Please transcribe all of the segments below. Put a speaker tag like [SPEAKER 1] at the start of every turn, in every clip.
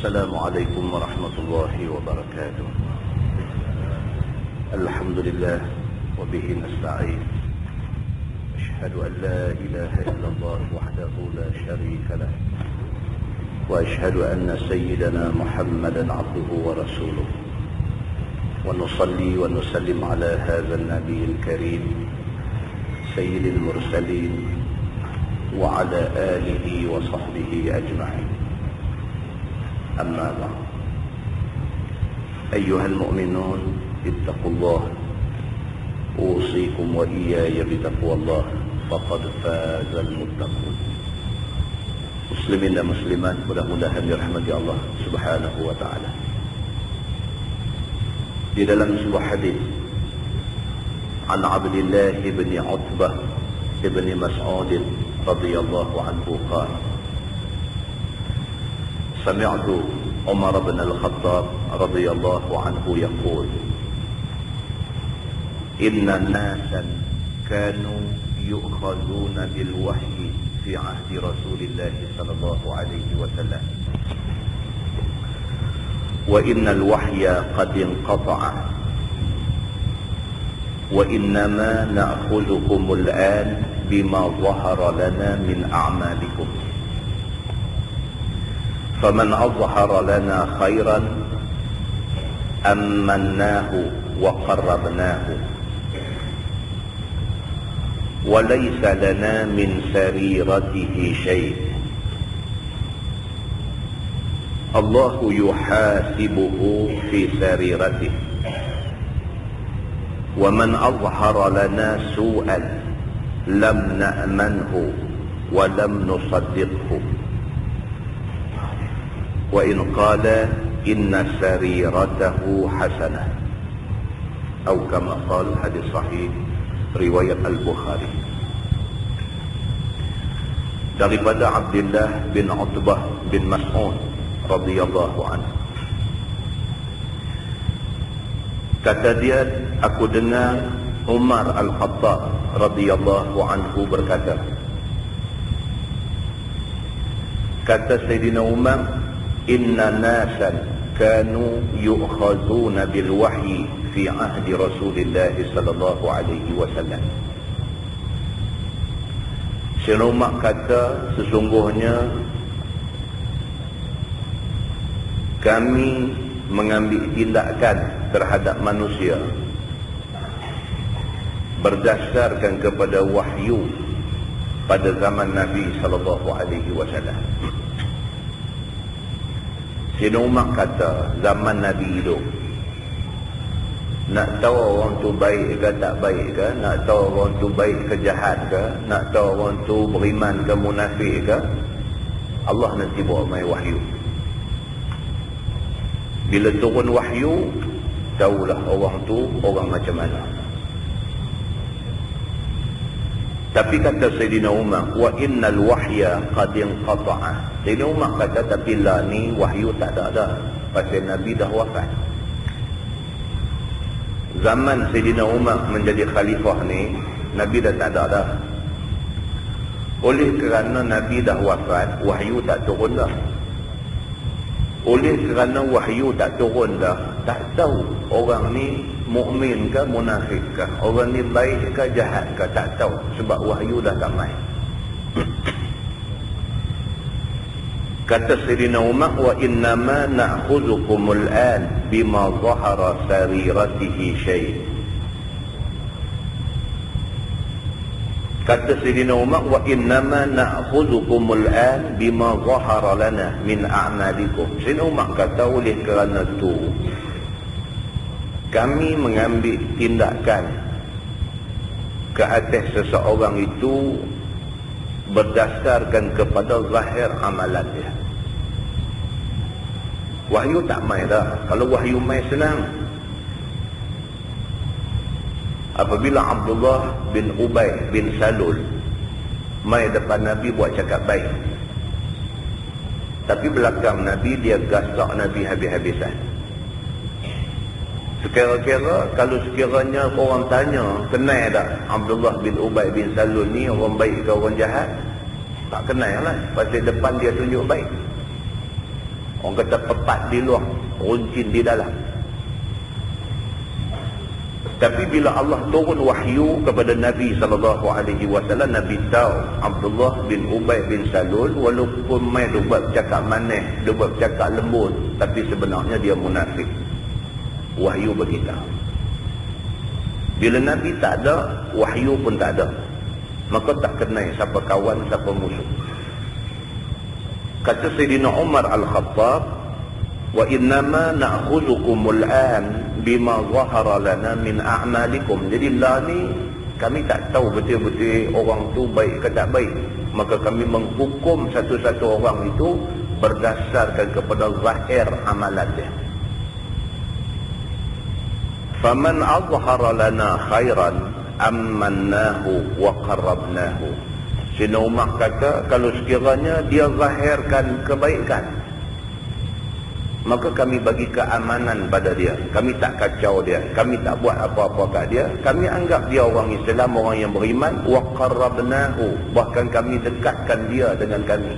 [SPEAKER 1] السلام عليكم ورحمة الله وبركاته. الحمد لله وبه نستعين. أشهد أن لا إله إلا الله وحده لا شريك له، وأشهد أن سيدنا محمدا عبده ورسوله، ونصلي ونسلم على هذا النبي الكريم سيد المرسلين وعلى آله وصحبه أجمعين. أما بعد، أيها المؤمنون اتقوا الله، أوصيكم وإياي بتقوى الله، فقد فاز المتقون. Muslimin dan muslimat, mudah-mudahan dirahmati Allah Subhanahu wa taala. Di dalam sebuah hadis an Abdullah bin Utbah bin Mas'ud radhiyallahu anhu qala sami'tu Umar bin Al-Khattab radhiyallahu anhu yaqul inna nasan kanu yu'khaduna bil wahyi fi ahdi Rasulillah sallallahu alaihi wasallam wa innal wahya qad inqata'a wa innama na'khudhukumul an bima dhahara lana min a'malikum faman azhara lana khairan ammannahu wa qarrabnahu wa laysa lana min sariratihi shay'. Allahu yuhasibuhu fi sariratihi wa man azhara lana su'an lam na'manhu wa lam nusaddiqhu wa in qala inna sariratahu hasanah atau kama qala. Hadis sahih riwayat Al-Bukhari daripada Abdullah bin Utbah bin Mas'ud radhiyallahu anhu. Kata dia, aku dengar Umar Al-Khattab radhiyallahu anhu berkata, kata Sayyidina Umar, inna nasan kanu yu'khazuna bil wahyi fi ahdi Rasulillah sallallahu alaihi wasallam. Sayyidina Umar kata, sesungguhnya kami mengambil tindakan terhadap manusia berdasarkan kepada wahyu pada zaman Nabi sallallahu alaihi wasallam. Sayyidina Umar kata, zaman Nabi hidup, nak tahu orang tu baik ke tak baik ke, nak tahu orang tu baik ke jahat ke, nak tahu orang tu beriman ke munafik ke, Allah nanti bawa mai wahyu. Bila turun wahyu, tahulah orang tu orang macam mana. Tapi kata Sayyidina Umar, wa innal wahya qad inqata'a. Sayyidina Umar kata, tapi lah ni wahyu tak ada dah, pasal Nabi dah wafat. Zaman Sayyidina Umar menjadi khalifah ni, Nabi dah tak ada dah. Oleh kerana Nabi dah wafat, wahyu tak turun dah. Oleh kerana wahyu tak turun dah, tak tahu orang ni mukmin ke munafik ke, orang ni baik ke jahat ke, tak tahu sebab wahyu dah tak mai. Kata Sayyidina Umar, wa innama na'khudhukumul an bima dhahara sariratihi shay'. Kata Sayyidina Umar, wa innama na'khudhukumul an bima dhahara lana min a'malikum. Sayyidina Umar kata, oleh kerana tu kami mengambil tindakan ke atas seseorang itu berdasarkan kepada zahir amalan dia. Wahyu tak mai dah. Kalau wahyu mai senang. Apabila Abdullah bin Ubay bin Salul mai depan Nabi buat cakap baik, tapi belakang Nabi dia gasak Nabi habis-habisan. Sekira-kira kalau sekiranya orang tanya, kenal tak Abdullah bin Ubay bin Salul ni orang baik ke orang jahat? Tak kenal lah, pasal depan dia tunjuk baik. Orang kata pepat di luar, runcin di dalam. Tapi bila Allah turun wahyu kepada Nabi SAW, Nabi tahu Abdullah bin Ubay bin Salul, walaupun mai dia buat cakap manis, dia buat cakap lembut, tapi sebenarnya dia munafik. Wahyu beritahu. Bila Nabi tak ada, wahyu pun tak ada, maka tak kenal siapa kawan, siapa musuh. Kata Sayyidina Umar Al-Khattab, wa innama na'khuzukumul an bima zahara lana min a'malikum. Jadi lah ni kami tak tahu betul-betul orang tu baik ke tak baik, maka kami menghukum satu-satu orang itu berdasarkan kepada zahir amalan dia. Faman azhara lana khairan ammannahu wa qarrabnahu. Sayyidina Umar kata, kalau sekiranya dia zahirkan kebaikan, maka kami bagi keamanan pada dia. Kami tak kacau dia, kami tak buat apa-apa kat dia. Kami anggap dia orang Islam, orang yang beriman. Wa qarrabnahu, bahkan kami dekatkan dia dengan kami.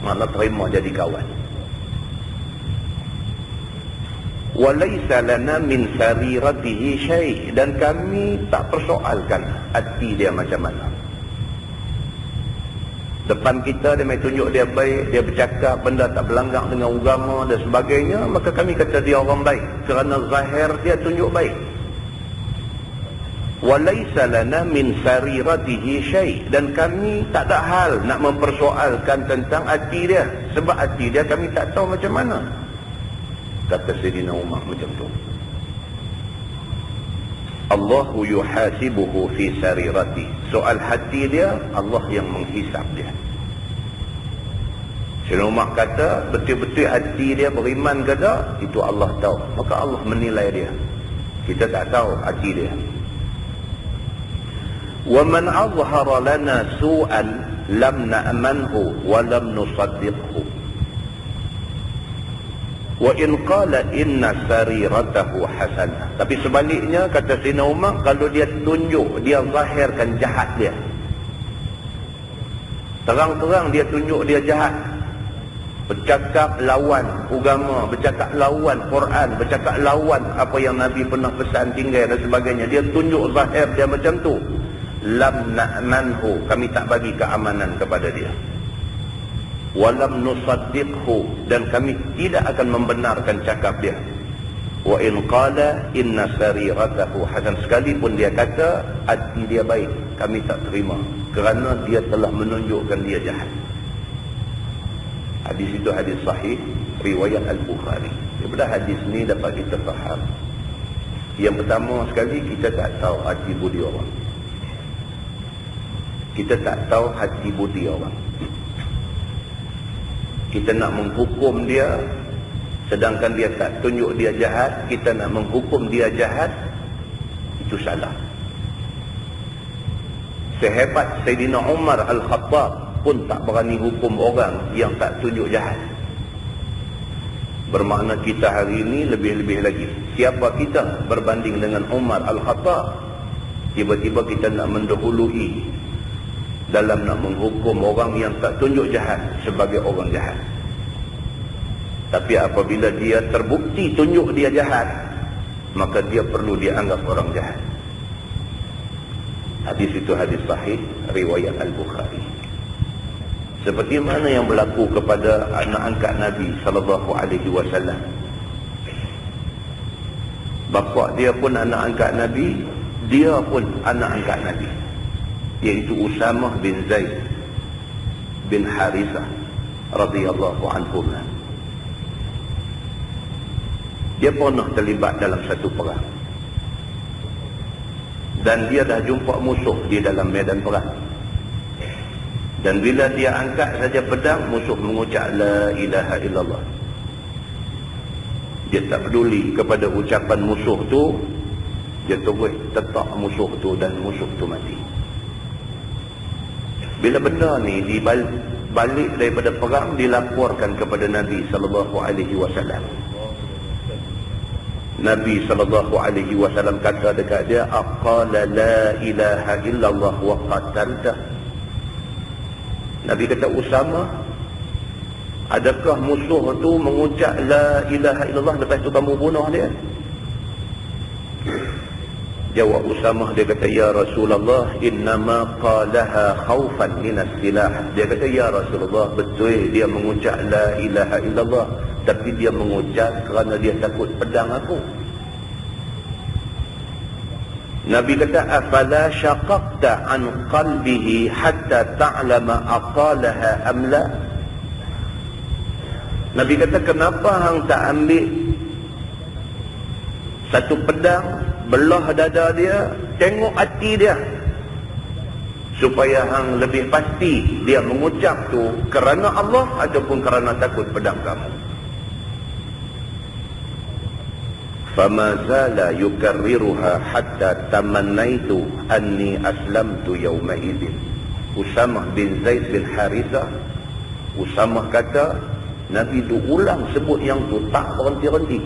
[SPEAKER 1] Maknanya terima jadi kawan. Wa laysa lana min sariratihi syai', dan kami tak persoalkan hati dia macam mana. Depan kita dia mai tunjuk dia baik, dia bercakap benda tak berlanggar dengan agama dan sebagainya, maka kami kata dia orang baik kerana zahir dia tunjuk baik. Walaysa lana min sariratihi syai', dan kami tak ada hal nak mempersoalkan tentang hati dia, sebab hati dia kami tak tahu macam mana. Kata Sayyidina Umar macam tu. Allahu yuhasibuhu fi sarirati. Soal hati dia, Allah yang menghisap dia. Sayyidina Umar kata, betul-betul hati dia beriman ke tak, itu Allah tahu. Maka Allah menilai dia. Kita tak tahu hati dia. Wa man azhara lana su'an lam na'manhu wa lam nusaddiqhu. Wa in qala inna sariratahu hasanah. Tapi sebaliknya, kata Sayyidina Umar, kalau dia tunjuk, dia zahirkan jahat dia, terang-terang dia tunjuk dia jahat, bercakap lawan agama, bercakap lawan Quran, bercakap lawan apa yang Nabi pernah pesan tinggal dan sebagainya, dia tunjuk zahir dia macam tu, lam na'manhu, kami tak bagi keamanan kepada dia. Walam nusaddiqhu, dan kami tidak akan membenarkan cakap dia. Wa in qala inna sariratahu hasan, sekalipun dia kata hati dia baik, kami tak terima kerana dia telah menunjukkan dia jahat. Hadis itu hadis sahih riwayat Al-Bukhari. Daripada hadis ni dapat kita faham, yang pertama sekali, kita tak tahu hati budi orang. Kita tak tahu hati budi orang. Kita nak menghukum dia, sedangkan dia tak tunjuk dia jahat, kita nak menghukum dia jahat, itu salah. Sehebat Sayyidina Umar Al-Khattab pun tak berani hukum orang yang tak tunjuk jahat. Bermakna kita hari ini lebih-lebih lagi. Siapa kita berbanding dengan Umar Al-Khattab? Tiba-tiba kita nak mendahului dalam nak menghukum orang yang tak tunjuk jahat sebagai orang jahat. Tapi apabila dia terbukti tunjuk dia jahat, maka dia perlu dianggap orang jahat. Hadis itu hadis sahih riwayat Al-Bukhari. Seperti mana yang berlaku kepada anak angkat Nabi SAW. Bapa dia pun anak angkat Nabi, dia pun anak angkat Nabi, iaitu Usamah bin Zaid bin Harithah radhiyallahu anhu. Dia pernah terlibat dalam satu perang, dan dia dah jumpa musuh di dalam medan perang. Dan bila dia angkat saja pedang, musuh mengucap la ilaha illallah. Dia tak peduli kepada ucapan musuh tu, dia terus tetak musuh tu dan musuh tu mati. Bila benda ni balik daripada perang, dilaporkan kepada Nabi SAW. Nabi SAW kata dekat dia, aqala la ilaha illallah wa qatalta. Nabi kata, Usama, Adakah musuh tu mengucap la ilaha illallah lepas tu kamu bunuh dia? Jawab Usamah, dia kata, ya Rasulullah, innama qalaha khawfan minas silah. Dia kata, ya Rasulullah, betul dia mengucap la ilaha illallah, tapi dia mengucap kerana dia takut pedang aku. Nabi kata, afala syaqaqta an qalbihi hatta ta'lama aqalaha am la? Nabi kata, kenapa hang tak ambil satu pedang, belah dada dia, tengok hati dia, supaya hang lebih pasti dia mengucap tu kerana Allah ataupun kerana takut pedang kamu. Fama zala yukarriruha hatta tamannaitu anni aslamtu yawma idzin. Usamah bin Zaid bin Harithah, Usamah kata, Nabi tu ulang sebut yang tu tak berhenti-henti,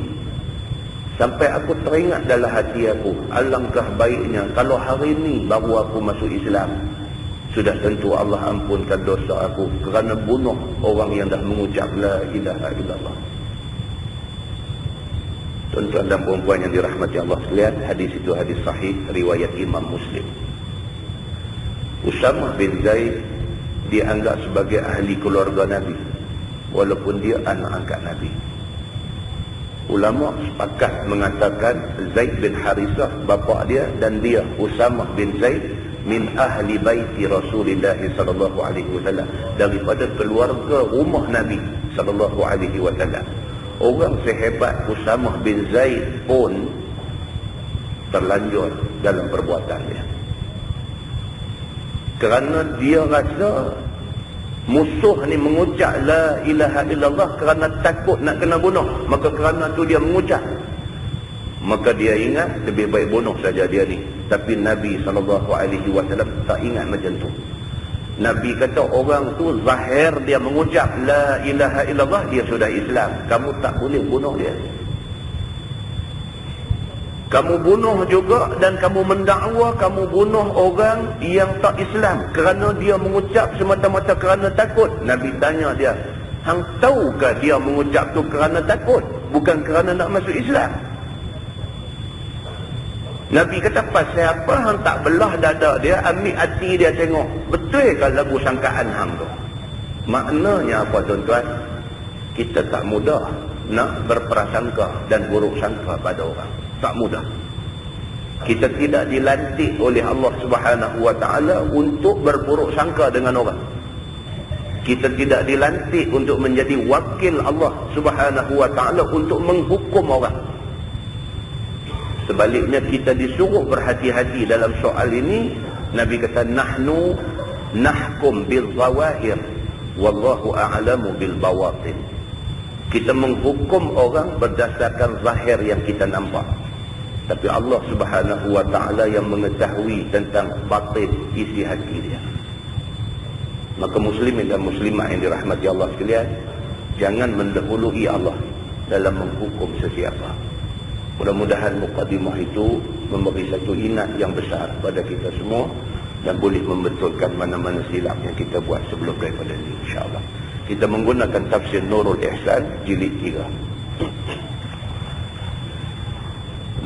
[SPEAKER 1] sampai aku teringat dalam hati aku, alangkah baiknya kalau hari ni baru aku masuk Islam, sudah tentu Allah ampunkan dosa aku kerana bunuh orang yang dah mengucap la ilaha illallah. Tuan-tuan dan puan-puan yang dirahmati Allah sekalian, hadis itu hadis sahih riwayat Imam Muslim. Usamah bin Zaid dianggap sebagai ahli keluarga Nabi, walaupun dia anak angkat Nabi. Ulama sepakat mengatakan Zaid bin Harithah bapa dia dan dia Usamah bin Zaid min ahli baiti Rasulullah sallallahu alaihi wasallam, daripada keluarga rumah Nabi sallallahu alaihi wasallam. Orang sehebat Usamah bin Zaid pun terlanjur dalam perbuatan dia, kerana dia rasa musuh ni mengucap la ilaha illallah kerana takut nak kena bunuh, maka kerana tu dia mengucap. Maka dia ingat lebih baik bunuh saja dia ni. Tapi Nabi SAW tak ingat macam tu. Nabi kata orang tu zahir dia mengucap la ilaha illallah, dia sudah Islam, kamu tak boleh bunuh dia. Kamu bunuh juga dan kamu mendakwa kamu bunuh orang yang tak Islam kerana dia mengucap semata-mata kerana takut. Nabi tanya dia, hang tahukah dia mengucap tu kerana takut, bukan kerana nak masuk Islam? Nabi kata, pasal apa hang tak belah dada dia, ambil hati dia tengok, betul ke lagu sangkaan hang tu? Maknanya apa tuan-tuan? Kita tak mudah nak berprasangka dan buruk sangka pada orang. Tak mudah. Kita tidak dilantik oleh Allah Subhanahu wa taala untuk berburuk sangka dengan orang. Kita tidak dilantik untuk menjadi wakil Allah Subhanahu wa taala untuk menghukum orang. Sebaliknya kita disuruh berhati-hati dalam soal ini. Nabi kata, nahnu nahkum bil zawahir wallahu a'lamu bil bawatin. Kita menghukum orang berdasarkan zahir yang kita nampak, tapi Allah Subhanahu wa taala yang mengetahui tentang batin isi hati dia. Maka muslimin dan muslimah yang dirahmati Allah sekalian, jangan mendahului Allah dalam menghukum sesiapa. Mudah-mudahan mukadimah itu memberi satu ingat yang besar pada kita semua dan boleh membetulkan mana-mana silap yang kita buat sebelum daripada ini, insya-Allah. Kita menggunakan tafsir Nurul Ihsan jilid 3.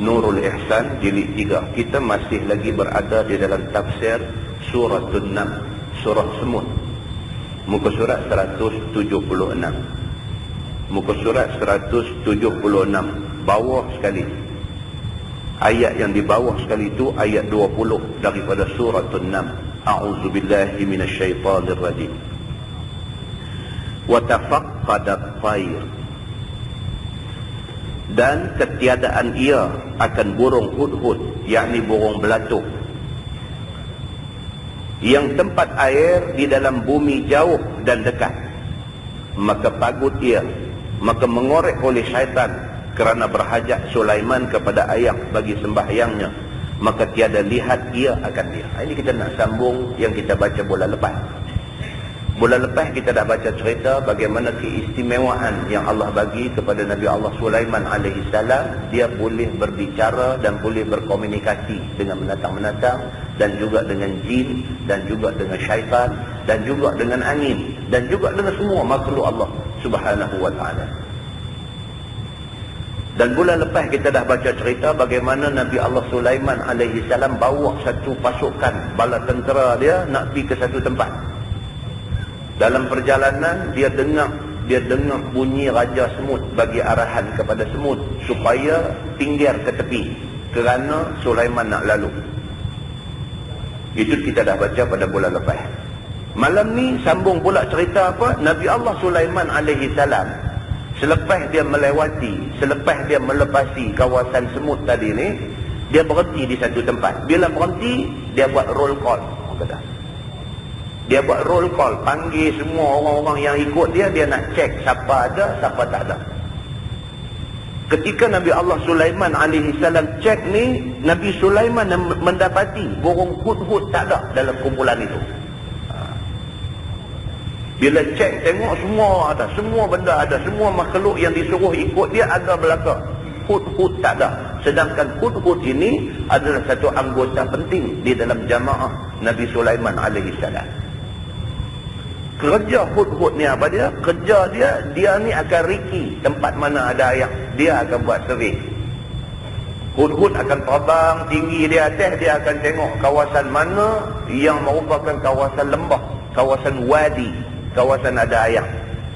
[SPEAKER 1] Nurul Ihsan jilid 3. Kita masih lagi berada di dalam tafsir surah An-Nam, surah Semut. Muka surat 176. Muka surat 176. Bawah sekali. Ayat yang di bawah sekali itu ayat 20 daripada surah An-Nam. A'udzubillahi minasyaitonir rajim. Wa tafaqqadat tayr. Dan ketiadaan ia akan burung hudhud, yakni burung belatuk, yang tempat air di dalam bumi jauh dan dekat. Maka pagut ia, maka mengorek oleh syaitan kerana berhajat Sulaiman kepada ayam bagi sembahyangnya, maka tiada lihat ia akan dia. Ini kita nak sambung yang kita baca bulan lepas. Bulan lepas kita dah baca cerita bagaimana keistimewaan yang Allah bagi kepada Nabi Allah Sulaiman alaihi salam. Dia boleh berbicara dan boleh berkomunikasi dengan binatang-binatang, dan juga dengan jin, dan juga dengan syaitan, dan juga dengan angin. dan juga dengan semua makhluk Allah Subhanahu wa ta'ala. Dan bulan lepas kita dah baca cerita bagaimana Nabi Allah Sulaiman alaihi salam bawa satu pasukan bala tentera dia nak pergi ke satu tempat. Dalam perjalanan dia dengar bunyi Raja Semut bagi arahan kepada semut supaya pinggir ke tepi kerana Sulaiman nak lalu. Itu kita dah baca pada bulan lepas. Malam ni sambung pula cerita apa? Nabi Allah Sulaiman alaihi salam selepas dia melepasi kawasan semut tadi ni, dia berhenti di satu tempat. Bila berhenti, dia buat roll call. Dia buat roll call, panggil semua orang-orang yang ikut dia nak cek siapa ada, siapa tak ada. Ketika Nabi Allah Sulaiman alaihi salam cek ni, Nabi Sulaiman mendapati burung hudhud tak ada dalam kumpulan itu. Bila cek tengok semua ada, semua benda ada, semua makhluk yang disuruh ikut dia ada belaka. Hudhud tak ada. Sedangkan hudhud ini adalah satu anggota penting di dalam jamaah Nabi Sulaiman alaihi salam. Kerja hudhud ni apa dia? Kerja dia ni akan riki tempat mana ada air. Dia akan buat servis. Hudhud akan terbang tinggi di atas, dia akan tengok kawasan mana yang merupakan kawasan lembah, kawasan wadi, kawasan ada air.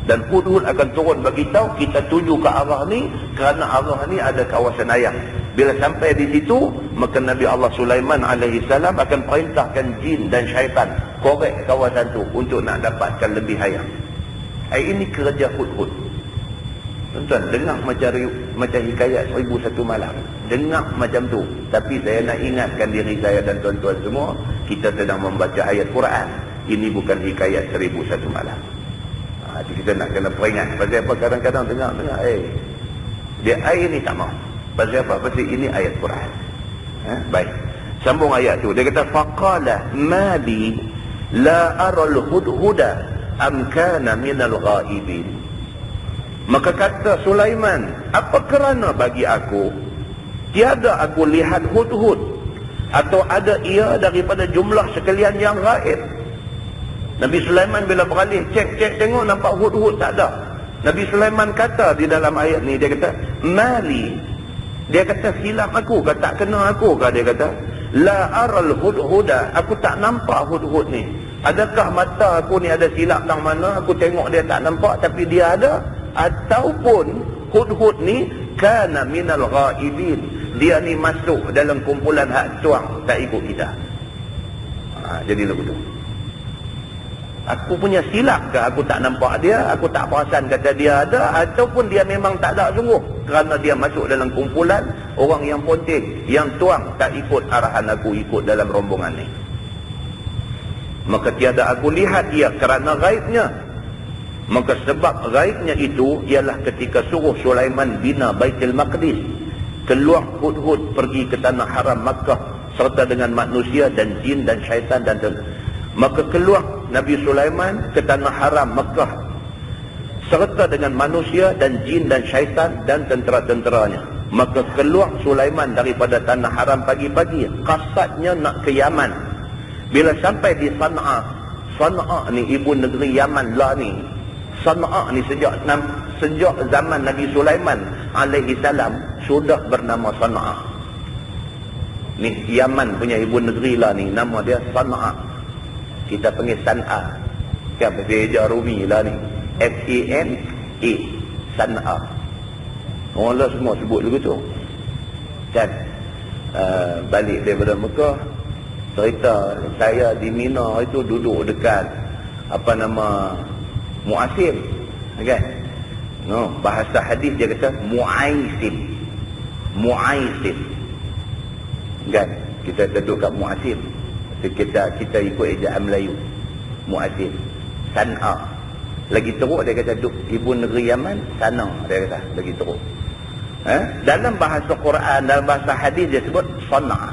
[SPEAKER 1] Dan hudhud akan turun beritahu kita tuju ke arah ni kerana arah ni ada kawasan air. Bila sampai di situ, maka Nabi Allah Sulaiman alaihi salam akan perintahkan jin dan syaitan korek kawasan tu untuk nak dapatkan lebih air. Ini kerja hudhud. Tuan-tuan, dengar macam hikayat 1001 malam. Dengar macam tu. Tapi saya nak ingatkan diri saya dan tuan-tuan semua, kita sedang membaca ayat Quran. Ini bukan hikayat 1001 malam. Kita nak kena peringat. Pasal apa kadang-kadang dengar, dia air ni tak mau. Pasal apa? Pasal ini ayat Quran. Baik. Sambung ayat tu. Dia kata, faqala mali la aral hudhuda am kana minal ghaibin. Maka kata Sulaiman, apa kerana bagi aku tiada aku lihat hudhud, atau ada ia daripada jumlah sekalian yang gaib? Nabi Sulaiman bila beralih cek tengok nampak hudhud tak ada. Nabi Sulaiman kata di dalam ayat ni, dia kata mali, dia kata silap aku ke, tak kena aku ke, dia kata la aral hudhuda, aku tak nampak hudhud ni. Adakah mata aku ni ada silap tang mana, aku tengok dia tak nampak tapi dia ada, ataupun hudhud ni kana minal ghaibin, dia ni masuk dalam kumpulan hak tuang tak ikut kita. Jadi begitu. Aku punya silap ke aku tak nampak dia, aku tak perasan kata dia ada, ataupun dia memang tak ada sungguh kerana dia masuk dalam kumpulan orang yang ponting, yang tuang tak ikut arahan aku, ikut dalam rombongan ni. Maka tiada aku lihat ia kerana gaibnya. Maka sebab gaibnya itu ialah ketika suruh Sulaiman bina Baitul Maqdis, keluar hudhud pergi ke tanah haram Makkah serta dengan manusia dan jin dan syaitan dan maka keluar Nabi Sulaiman ke tanah haram Makkah serta dengan manusia dan jin dan syaitan dan tentera-tenteranya. Maka keluar Sulaiman daripada tanah haram pagi-pagi, qasadnya nak ke Yaman. Bila sampai di Sana'a ni ibu negeri Yaman lah ni. Sana'a ni sejak zaman Nabi Sulaiman alaihi salam sudah bernama Sana'a. Ni Yaman punya ibu negeri lah ni, nama dia Sana'a. Kita panggil San'a. Kan bahasa Rumi lah ni. S-A-N-A. San'a. Orang lah semua sebut begitu. Kan balik daripada Mekah, cerita saya di Mina itu duduk dekat apa nama Mu'asim, kan? Bahasa hadis dia kata Mu'aisim, kan? Kita duduk kat Mu'asim, kita ikut ejaan Melayu, Mu'asim. San'a lagi teruk, dia kata duduk ibu negeri Yaman, Sana, dia kata lagi teruk. Dalam bahasa Quran, dalam bahasa hadis dia sebut Sana'a.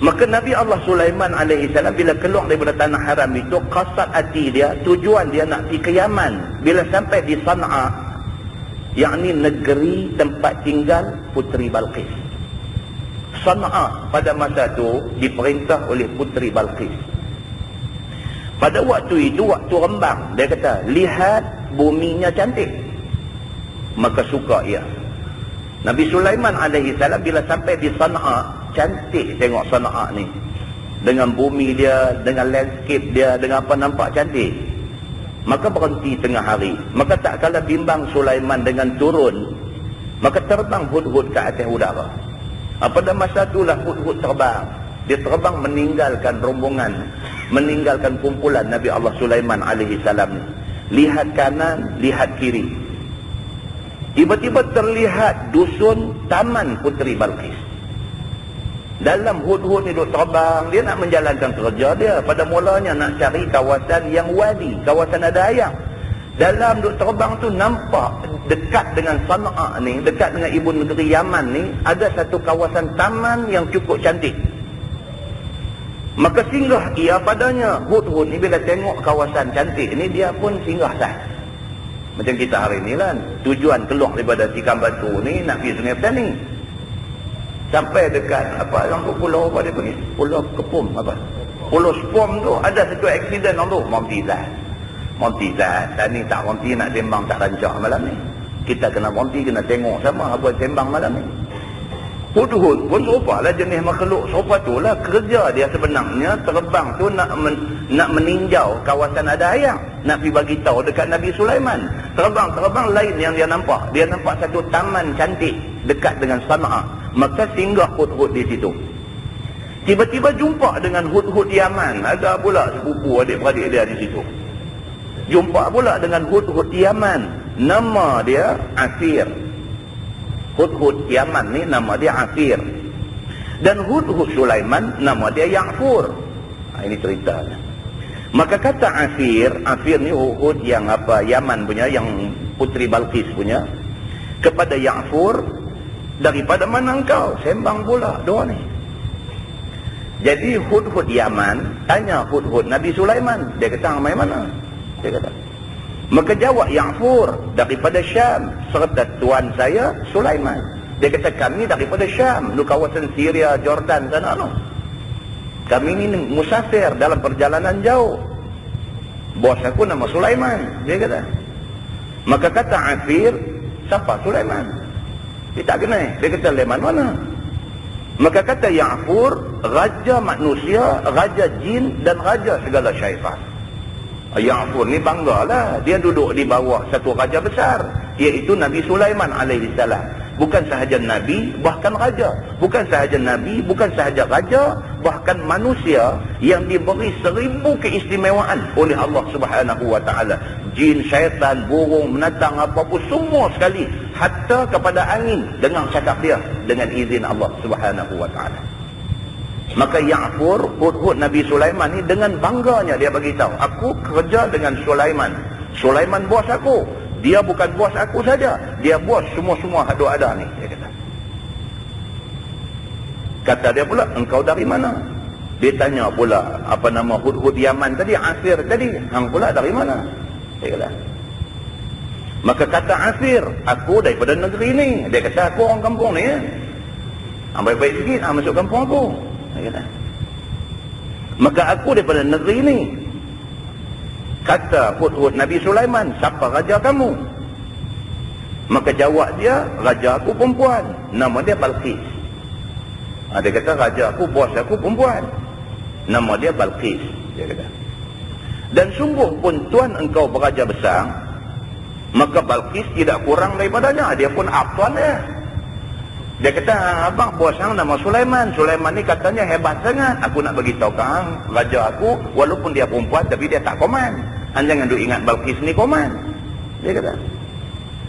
[SPEAKER 1] Maka Nabi Allah Sulaiman alaihi salam bila keluar daripada tanah haram itu, qasad hati dia, tujuan dia nak pergi ke Yaman. Bila sampai di Sana'a, yakni negeri tempat tinggal Puteri Balqis. Sana'a pada masa itu diperintah oleh Puteri Balqis. Pada waktu itu, waktu rembang, dia kata, lihat buminya cantik. Maka suka ia. Nabi Sulaiman alaihi salam bila sampai di Sana'a, cantik tengok Sana'a ni. Dengan bumi dia, dengan landscape dia, dengan apa nampak cantik. Maka berhenti tengah hari. Maka tak kala bimbang Sulaiman dengan turun, maka terbang hud-hud ke atas udara. Pada masa itulah hud-hud terbang. Dia terbang meninggalkan rombongan, meninggalkan kumpulan Nabi Allah Sulaiman alaihi salam. Lihat kanan, lihat kiri. Tiba-tiba terlihat dusun Taman Puteri Balqis. Dalam hud-hud ni duk terbang, dia nak menjalankan kerja dia. Pada mulanya nak cari kawasan yang wadi, kawasan ada air. Dalam duk terbang tu nampak dekat dengan Sana'a ni, dekat dengan ibu negeri Yaman ni, ada satu kawasan taman yang cukup cantik. Maka singgah ia padanya. Hud-hud ni bila tengok kawasan cantik ni, dia pun singgah sah. Macam kita hari ni lah, tujuan keluar daripada Tikam Batu ni nak pergi Sungai Petani. Sampai dekat apa, orang tu pulau apa dia panggil? Pulau Kepum apa? Pulau Spom tu ada satu aksiden orang tu, Montizat. Dan ni tak Monti nak sembang tak rancak malam ni. Kita kena Monti, kena tengok sama apa sembang malam ni. Hud-hud pun serupa lah jenis makhluk serupa tu lah. Kerja dia sebenarnya terbang tu nak meninjau kawasan ada air, nak pergi bagi tahu dekat Nabi Sulaiman. Terbang lain yang dia nampak. Dia nampak satu taman cantik dekat dengan Sana'a. Maka singgah hud-hud di situ. Tiba-tiba jumpa dengan hud-hud Yaman. Ada pula sepupu adik-beradik dia di situ. Jumpa pula dengan hud-hud Yaman. Nama dia Afir. Hud-hud Yaman ni nama dia Afir. Dan hud-hud Sulaiman nama dia Ya'fur. Ini ceritanya. Maka kata Afir ni hud yang apa, Yaman punya, yang Puteri Balqis punya, kepada Ya'fur, daripada mana engkau? Sembang pula doa ni. Jadi hud-hud Yaman tanya hud-hud Nabi Sulaiman. Dia kata, mai mana? Dia kata. Maka jawab Ya'fur, daripada Syam, serta tuan saya Sulaiman. Dia kata, kami daripada Syam, lu kawasan Syria, Jordan sana no. Kami ni musafir dalam perjalanan jauh. Bos aku nama Sulaiman, dia kata. Maka kata Afir, siapa Sulaiman? Dia tak kenal. Dia kata, leman mana? Maka kata Ya'fur, raja manusia, raja jin dan raja segala syaitan. Ya'fur ni banggalah, dia duduk di bawah satu raja besar, iaitu Nabi Sulaiman alaihi salam. Bukan sahaja Nabi, bahkan raja. Bukan sahaja Nabi, bukan sahaja raja, bahkan manusia yang diberi 1000 keistimewaan oleh Allah Subhanahu wa taala. Jin, syaitan, burung, binatang, apa-apa semua sekali, hatta kepada angin dengar cakap dia dengan izin Allah Subhanahu wa taala. Maka Ya'fur, hud-hud Nabi Sulaiman ni, dengan bangganya dia bagi tahu, aku kerja dengan Sulaiman. Sulaiman bos aku. Dia bukan bos aku saja, dia bos semua-semua ada ni, dia kata. Kata dia pula, engkau dari mana? Dia tanya pula, apa nama hud-hud Yaman tadi, Afir tadi, hang pula dari mana? Dia kata. Maka kata Afir, aku daripada negeri ni. Dia kata, aku orang kampung ni. Baik-baik sikit, masuk kampung aku. Dia kata. Maka aku daripada negeri ni. Kata hud-hud Nabi Sulaiman, siapa raja kamu? Maka jawab dia, raja aku perempuan, nama dia Balqis. Dia kata, raja aku, bos aku perempuan, nama dia Balqis, dia kata. Dan sungguh pun tuan engkau beraja besar, maka Balqis tidak kurang daripadanya, dia pun tuan dia. Dia kata, abang bos hang nama Sulaiman. Sulaiman ni katanya hebat sangat. Aku nak bagi tahu ke hang, raja aku walaupun dia perempuan tapi dia tak koman. Hang jangan duk ingat Balqis ni koman. Dia kata.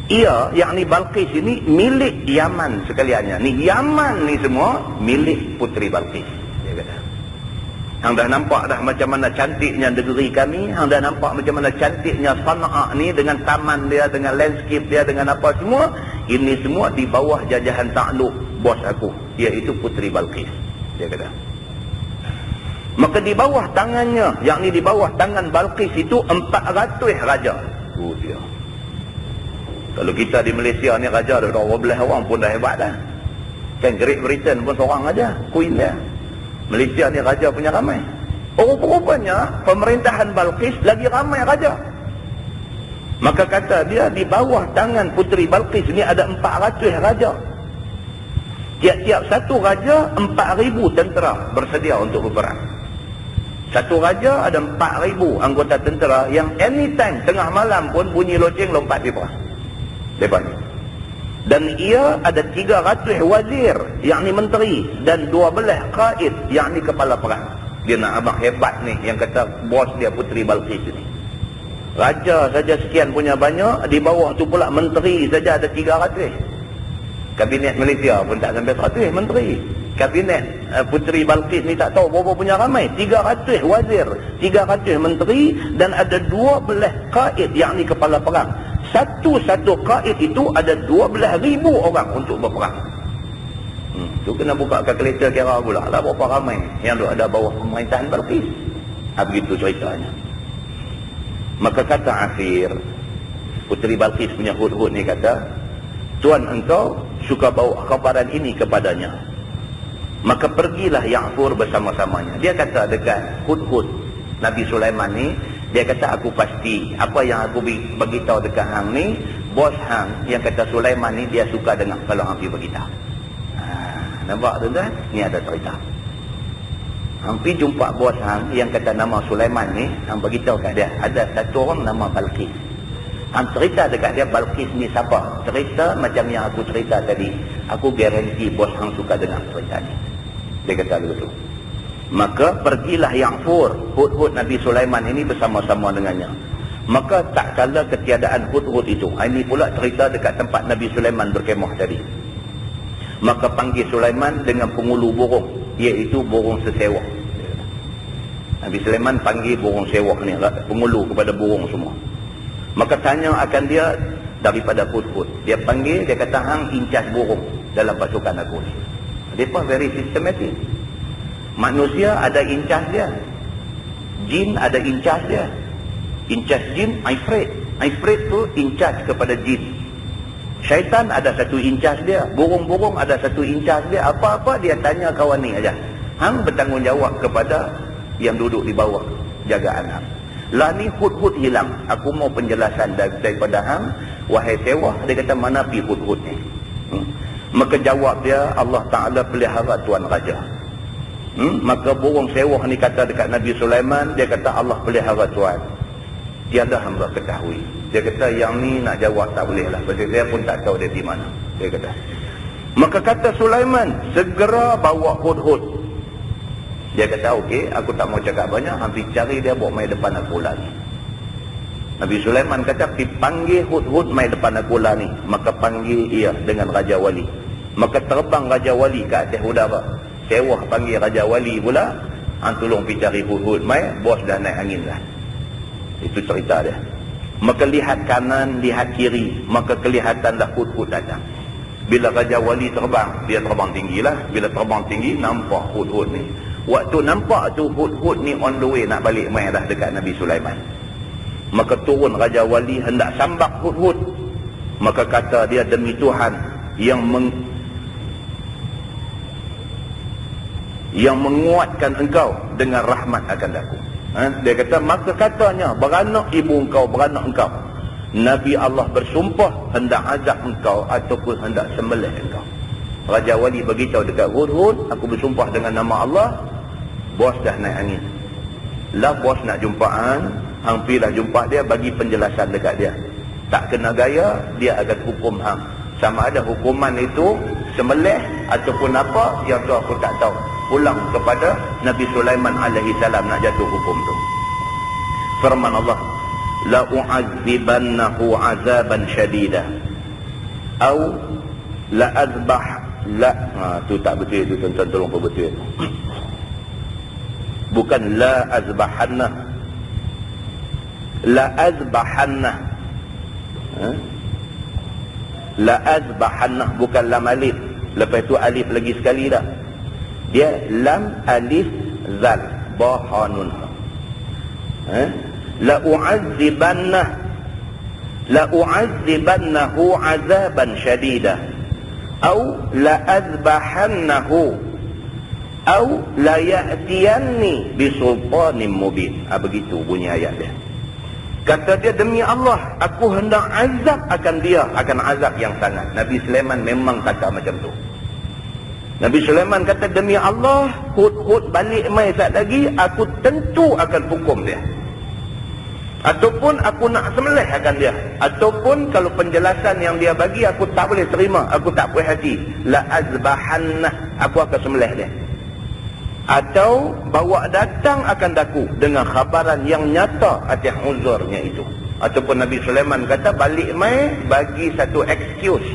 [SPEAKER 1] Ia, yakni Balqis ini milik Yaman sekaliannya. Ni Yaman ni semua milik Puteri Balqis. Dia kata. Hang dah nampak dah macam mana cantiknya negeri kami. Hang dah nampak macam mana cantiknya Sana'a ni dengan taman dia, dengan landscape dia, dengan apa semua. Ini semua di bawah jajahan takluk bos aku, iaitu Puteri Balqis. Dia kata. Maka di bawah tangannya, yakni di bawah tangan Balqis itu 400 raja. Dia. Kalau kita di Malaysia ni raja dah 12 orang pun dah hebat dah. Kan Great Britain pun seorang aja, Queen dia. Malaysia ni raja punya ramai. Rupanya pemerintahan Balqis lagi ramai raja. Maka kata dia, di bawah tangan Puteri Balqis ni ada 400 raja. Tiap-tiap satu raja 4,000 tentera bersedia untuk berperang. Satu raja ada 4,000 anggota tentera yang anytime tengah malam pun bunyi loceng lompat di perang. Depan. Dan ia ada 300 wazir, yakni menteri, dan 12 qaid, yakni kepala perang. Dia nak abang hebat ni yang kata bos dia Puteri Balqis ni. Raja saja sekian punya banyak, di bawah tu pula menteri saja ada 300. Kabinet Malaysia pun tak sampai 100 menteri. Kabinet Puteri Balqis ni tak tahu berapa punya ramai. 300 wazir, 300 menteri, dan ada 12 qaid, yakni kepala perang. Satu-satu qaid itu ada 12,000 orang untuk berperang. Tu kena buka kalkulator kira pula lah berapa ramai yang ada bawah pemerintahan Balqis. Begitu ceritanya. Maka kata akhir Puteri Balqis punya hudhud ni kata, tuan engkau suka bawa khabaran ini kepadanya, maka pergilah Ya'fur bersama-samanya. Dia kata dekat hudhud Nabi Sulaiman ni, dia kata aku pasti apa yang aku beritahu dekat hang ni, bos hang yang kata Sulaiman ni dia suka dengar kalau hang pergi beritahu. Nampak tuan-tuan? Ni ada cerita. Hang pergi jumpa bos hang yang kata nama Sulaiman ni, hang beritahu kat dia ada satu orang nama Balqis. Hang cerita dekat dia Balqis ni siapa? Cerita macam yang aku cerita tadi. Aku garanti bos hang suka dengar cerita ni. Dia kata begitu. Maka pergilah Ya'fur, hudhud Nabi Sulaiman ini bersama-sama dengannya. Maka tak kala ketiadaan hudhud itu. Ini pula cerita dekat tempat Nabi Sulaiman berkemah tadi. Maka panggil Sulaiman dengan pengulu burung, iaitu burung sesewah. Nabi Sulaiman panggil burung sewah ni, pengulu kepada burung semua. Maka tanya akan dia daripada hudhud. Dia panggil, dia kata hang incas burung dalam pasukan aku ni. Mereka very systematic. Manusia ada incas dia, jin ada incas dia. Incas jin Ifrit. Ifrit tu incas kepada jin. Syaitan ada satu incas dia, burung-burung ada satu incas dia. Apa-apa dia tanya kawan ni aja. Hang bertanggungjawab kepada yang duduk di bawah jagaan hang. Lah ni hudhud hilang. Aku mau penjelasan daripada hang, wahai sewah. Dia kata mana pi hudhud ni? Maka jawab dia, Allah Ta'ala pelihara tuan raja. Maka burung sewah ni kata dekat Nabi Sulaiman, dia kata Allah pelihara tuan. Tiada hamba ketahui. Dia kata yang ni nak jawab tak boleh lah, pasal saya pun tak tahu dia di mana. Dia kata. Maka kata Sulaiman, segera bawa hudhud. Dia kata okey, aku tak mau cakap banyak, hampir cari dia bawa mai depan aku lah ni. Nabi Sulaiman kata, panggil hudhud mai depan aku lah ni. Maka panggil ia dengan Raja Wali. Maka terbang Raja Wali ke atas udara. Sewah panggil Raja Wali pula, hang tolong pergi cari hudhud mai, bos dah naik angin lah. Itu cerita dia. Maka lihat kanan, lihat kiri, maka kelihatanlah hudhud datang. Bila Raja Wali terbang, dia terbang tinggi lah. Bila terbang tinggi, nampak hudhud ni. Waktu nampak tu hudhud ni on the way nak balik mai dah dekat Nabi Sulaiman. Maka turun Raja Wali hendak sambak hudhud. Maka kata dia, demi Tuhan yang menguatkan engkau dengan rahmat akan aku. Dia kata, maka katanya, beranak ibu engkau, beranak engkau. Nabi Allah bersumpah hendak azab engkau ataupun hendak sembelih engkau. Raja Wali beritahu dekat hudhud, aku bersumpah dengan nama Allah, bos dah naik angin. Lah bos nak jumpaan, hang pergilah jumpa dia, bagi penjelasan dekat dia. Tak kena gaya, dia akan hukum hang. Sama ada hukuman itu sembelih ataupun apa, yang tu aku tak tahu. Pulang kepada Nabi Sulaiman alaihi salam nak jatuh hukum tu. Firman Allah, la u'adzibannahu 'azaban syadida au la azbah la tu tak betul tu, tuan-tuan tolong perbetul. Bukan la azbahanna, la azbahanna. La azbahanna, bukan lam alif. Lepas tu alif lagi sekali dah. Dia lam alif zal ba ha nun. La u'adzibannahu 'azaban syadida au la azbahannahu au la ya'tiyanni bisultanin mubin. Begitu bunyi ayat dia. Kata dia, demi Allah, aku hendak azab akan dia, akan azab yang sangat. Nabi Sulaiman memang kata macam tu. Nabi Sulaiman kata, demi Allah, Hud balik mai sat lagi, aku tentu akan hukum dia. Ataupun aku nak sembelih akan dia. Ataupun kalau penjelasan yang dia bagi aku tak boleh terima, aku tak puas hati, la azbahanna, aku akan sembelih dia. Atau bawa datang akan daku dengan khabaran yang nyata atas uzurnya itu. Ataupun Nabi Sulaiman kata, balik mai bagi satu excuse,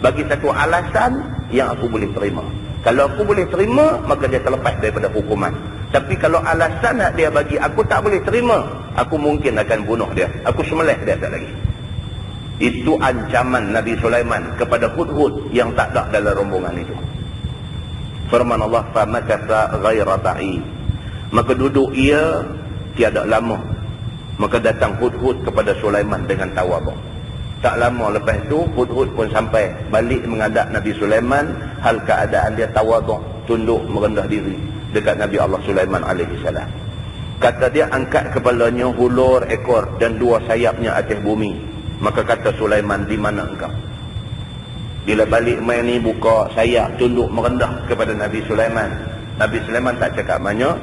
[SPEAKER 1] bagi satu alasan yang aku boleh terima. Kalau aku boleh terima, maka dia terlepas daripada hukuman. Tapi kalau alasan dia bagi aku tak boleh terima, aku mungkin akan bunuh dia, aku sembelih dia tak lagi. Itu ancaman Nabi Sulaiman kepada Hud yang tak ada dalam rombongan itu. Firman Allah, famakatha ghaira ba'id, maka duduk ia tiada lama, maka datang Hud kepada Sulaiman dengan tawaduk. Tak lama lepas itu Hud pun sampai balik menghadap Nabi Sulaiman, hal keadaan dia tawaduk, tunduk merendah diri dekat Nabi Allah Sulaiman alaihi salam. Kata dia, angkat kepalanya, hulur ekor dan dua sayapnya atas bumi. Maka kata Sulaiman, di mana engkau? Bila balik main ni buka sayap, tunduk merendah kepada Nabi Sulaiman. Nabi Sulaiman tak cakap banyak.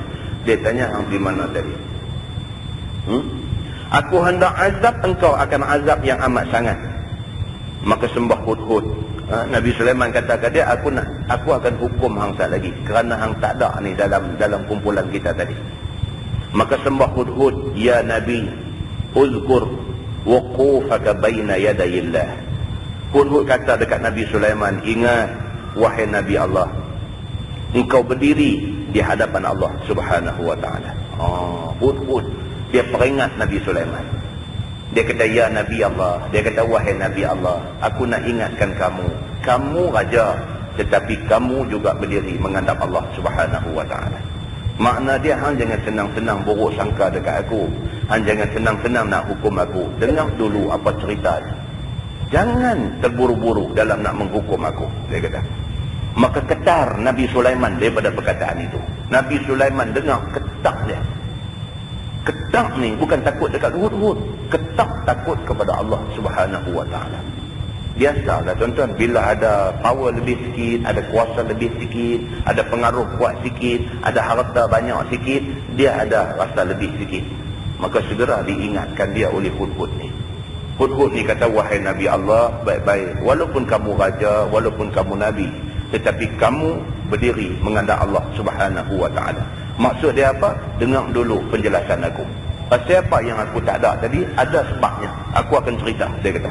[SPEAKER 1] Dia tanya, hang di mana tadi? Aku hendak azab engkau akan azab yang amat sangat. Maka sembah Hud. Nabi Sulaiman kata ke dia, aku akan hukum hang sat lagi, kerana hang tak ada ni dalam kumpulan kita tadi. Maka sembah Hud, ya Nabi, uzkur wuqufaka baina yadayillah. Hud kata dekat Nabi Sulaiman, ingat wahai Nabi Allah, engkau berdiri di hadapan Allah Subhanahu wa ta'ala. Hud dia peringat Nabi Sulaiman. Dia kata, ya Nabi Allah, dia kata, wahai Nabi Allah, aku nak ingatkan kamu raja, tetapi kamu juga berdiri menghadap Allah Subhanahu wa ta'ala. Makna dia, hang jangan senang-senang buruk sangka dekat aku, hang jangan senang-senang nak hukum aku. Dengar dulu apa cerita dia. Jangan terburu-buru dalam nak menghukum aku, dia kata. Maka ketar Nabi Sulaiman daripada perkataan itu. Nabi Sulaiman dengar, ketak dia. Ketak ni bukan takut dekat Hud. Ketak takut kepada Allah Subhanahu wa ta'ala. Biasalah tuan-tuan, bila ada power lebih sikit, ada kuasa lebih sikit, ada pengaruh kuat sikit, ada harta banyak sikit, dia ada rasa lebih sikit. Maka segera diingatkan dia oleh Hud ni. Hud ni kata, wahai Nabi Allah, baik-baik, walaupun kamu raja, walaupun kamu Nabi, tetapi kamu berdiri menghadap Allah Subhanahu wa ta'ala. Maksud dia apa? Dengar dulu penjelasan aku. Pasal apa yang aku tak ada tadi, ada sebabnya. Aku akan cerita, dia kata.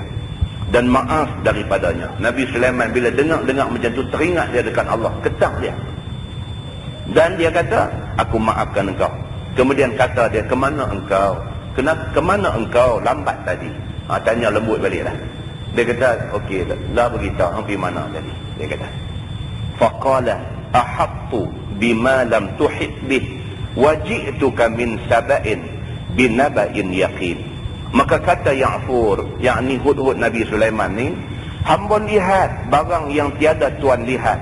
[SPEAKER 1] Dan maaf daripadanya. Nabi Sulaiman bila dengar macam tu, teringat dia dekat Allah, ketak dia. Dan dia kata, aku maafkan engkau. Kemudian kata dia, kemana engkau? Kemana engkau lambat tadi? Tanya lembut balik lah. Dia kata, okey, dah beritahu hang pergi mana tadi? Dia kata, faqala ahattu bima lam tuhit bih waji'tuka min saba'in binaba'in yaqin. Maka kata Ya'fur, yakni Hud Nabi Sulaiman ni, hamba lihat barang yang tiada tuan lihat,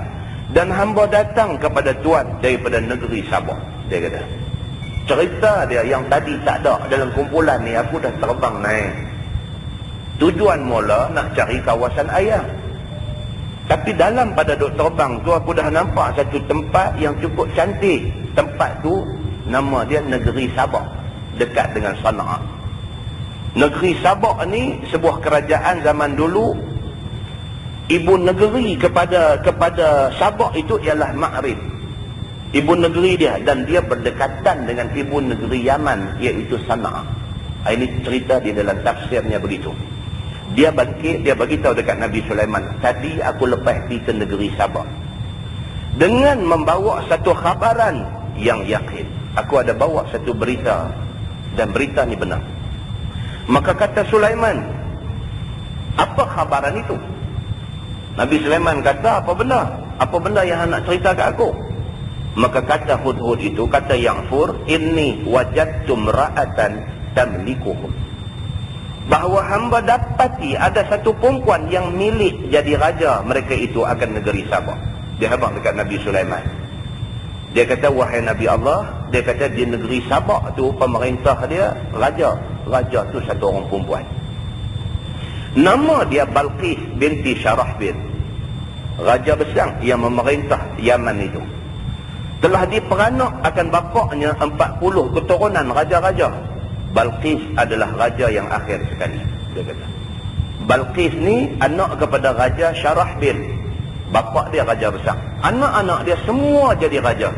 [SPEAKER 1] dan hamba datang kepada tuan daripada negeri Sabah. Dia kata, cerita dia yang tadi tak ada dalam kumpulan ni, aku dah terbang naik. Tujuan mula nak cari kawasan ayam. Tapi dalam pada duk terbang tu, aku dah nampak satu tempat yang cukup cantik. Tempat tu nama dia Negeri Sabah, dekat dengan Sana'a. Negeri Sabah ni sebuah kerajaan zaman dulu. Ibu negeri kepada Sabah itu ialah Ma'rib, ibu negeri dia, dan dia berdekatan dengan ibu negeri Yaman, iaitu Sana'a. Ini cerita di dalam tafsirnya begitu. Dia bagi tahu dekat Nabi Sulaiman, tadi aku lepas pergi ke negeri Sabah dengan membawa satu khabaran yang yakin. Aku ada bawa satu berita, dan berita ni benar. Maka kata Sulaiman, apa khabaran itu? Nabi Sulaiman kata, apa benar? Apa benda yang nak cerita kat aku? Maka kata Hud itu, kata Ya'fur, inni wajadtum ra'atan tamlikuhum, bahawa hamba dapati ada satu perempuan yang milik jadi raja mereka itu akan negeri Sabah. Dia habaq dekat Nabi Sulaiman. Dia kata, wahai Nabi Allah, dia kata di negeri Sabak tu pemerintah dia raja. Raja tu satu orang perempuan. Nama dia Balqis binti Syarahbil. Raja besar yang memerintah Yaman itu. Telah diperanak akan bapaknya 40 keturunan raja-raja. Balqis adalah raja yang akhir sekali, dia kata. Balqis ni anak kepada Raja Syarahbil. Bapak dia raja besar. Anak-anak dia semua jadi raja.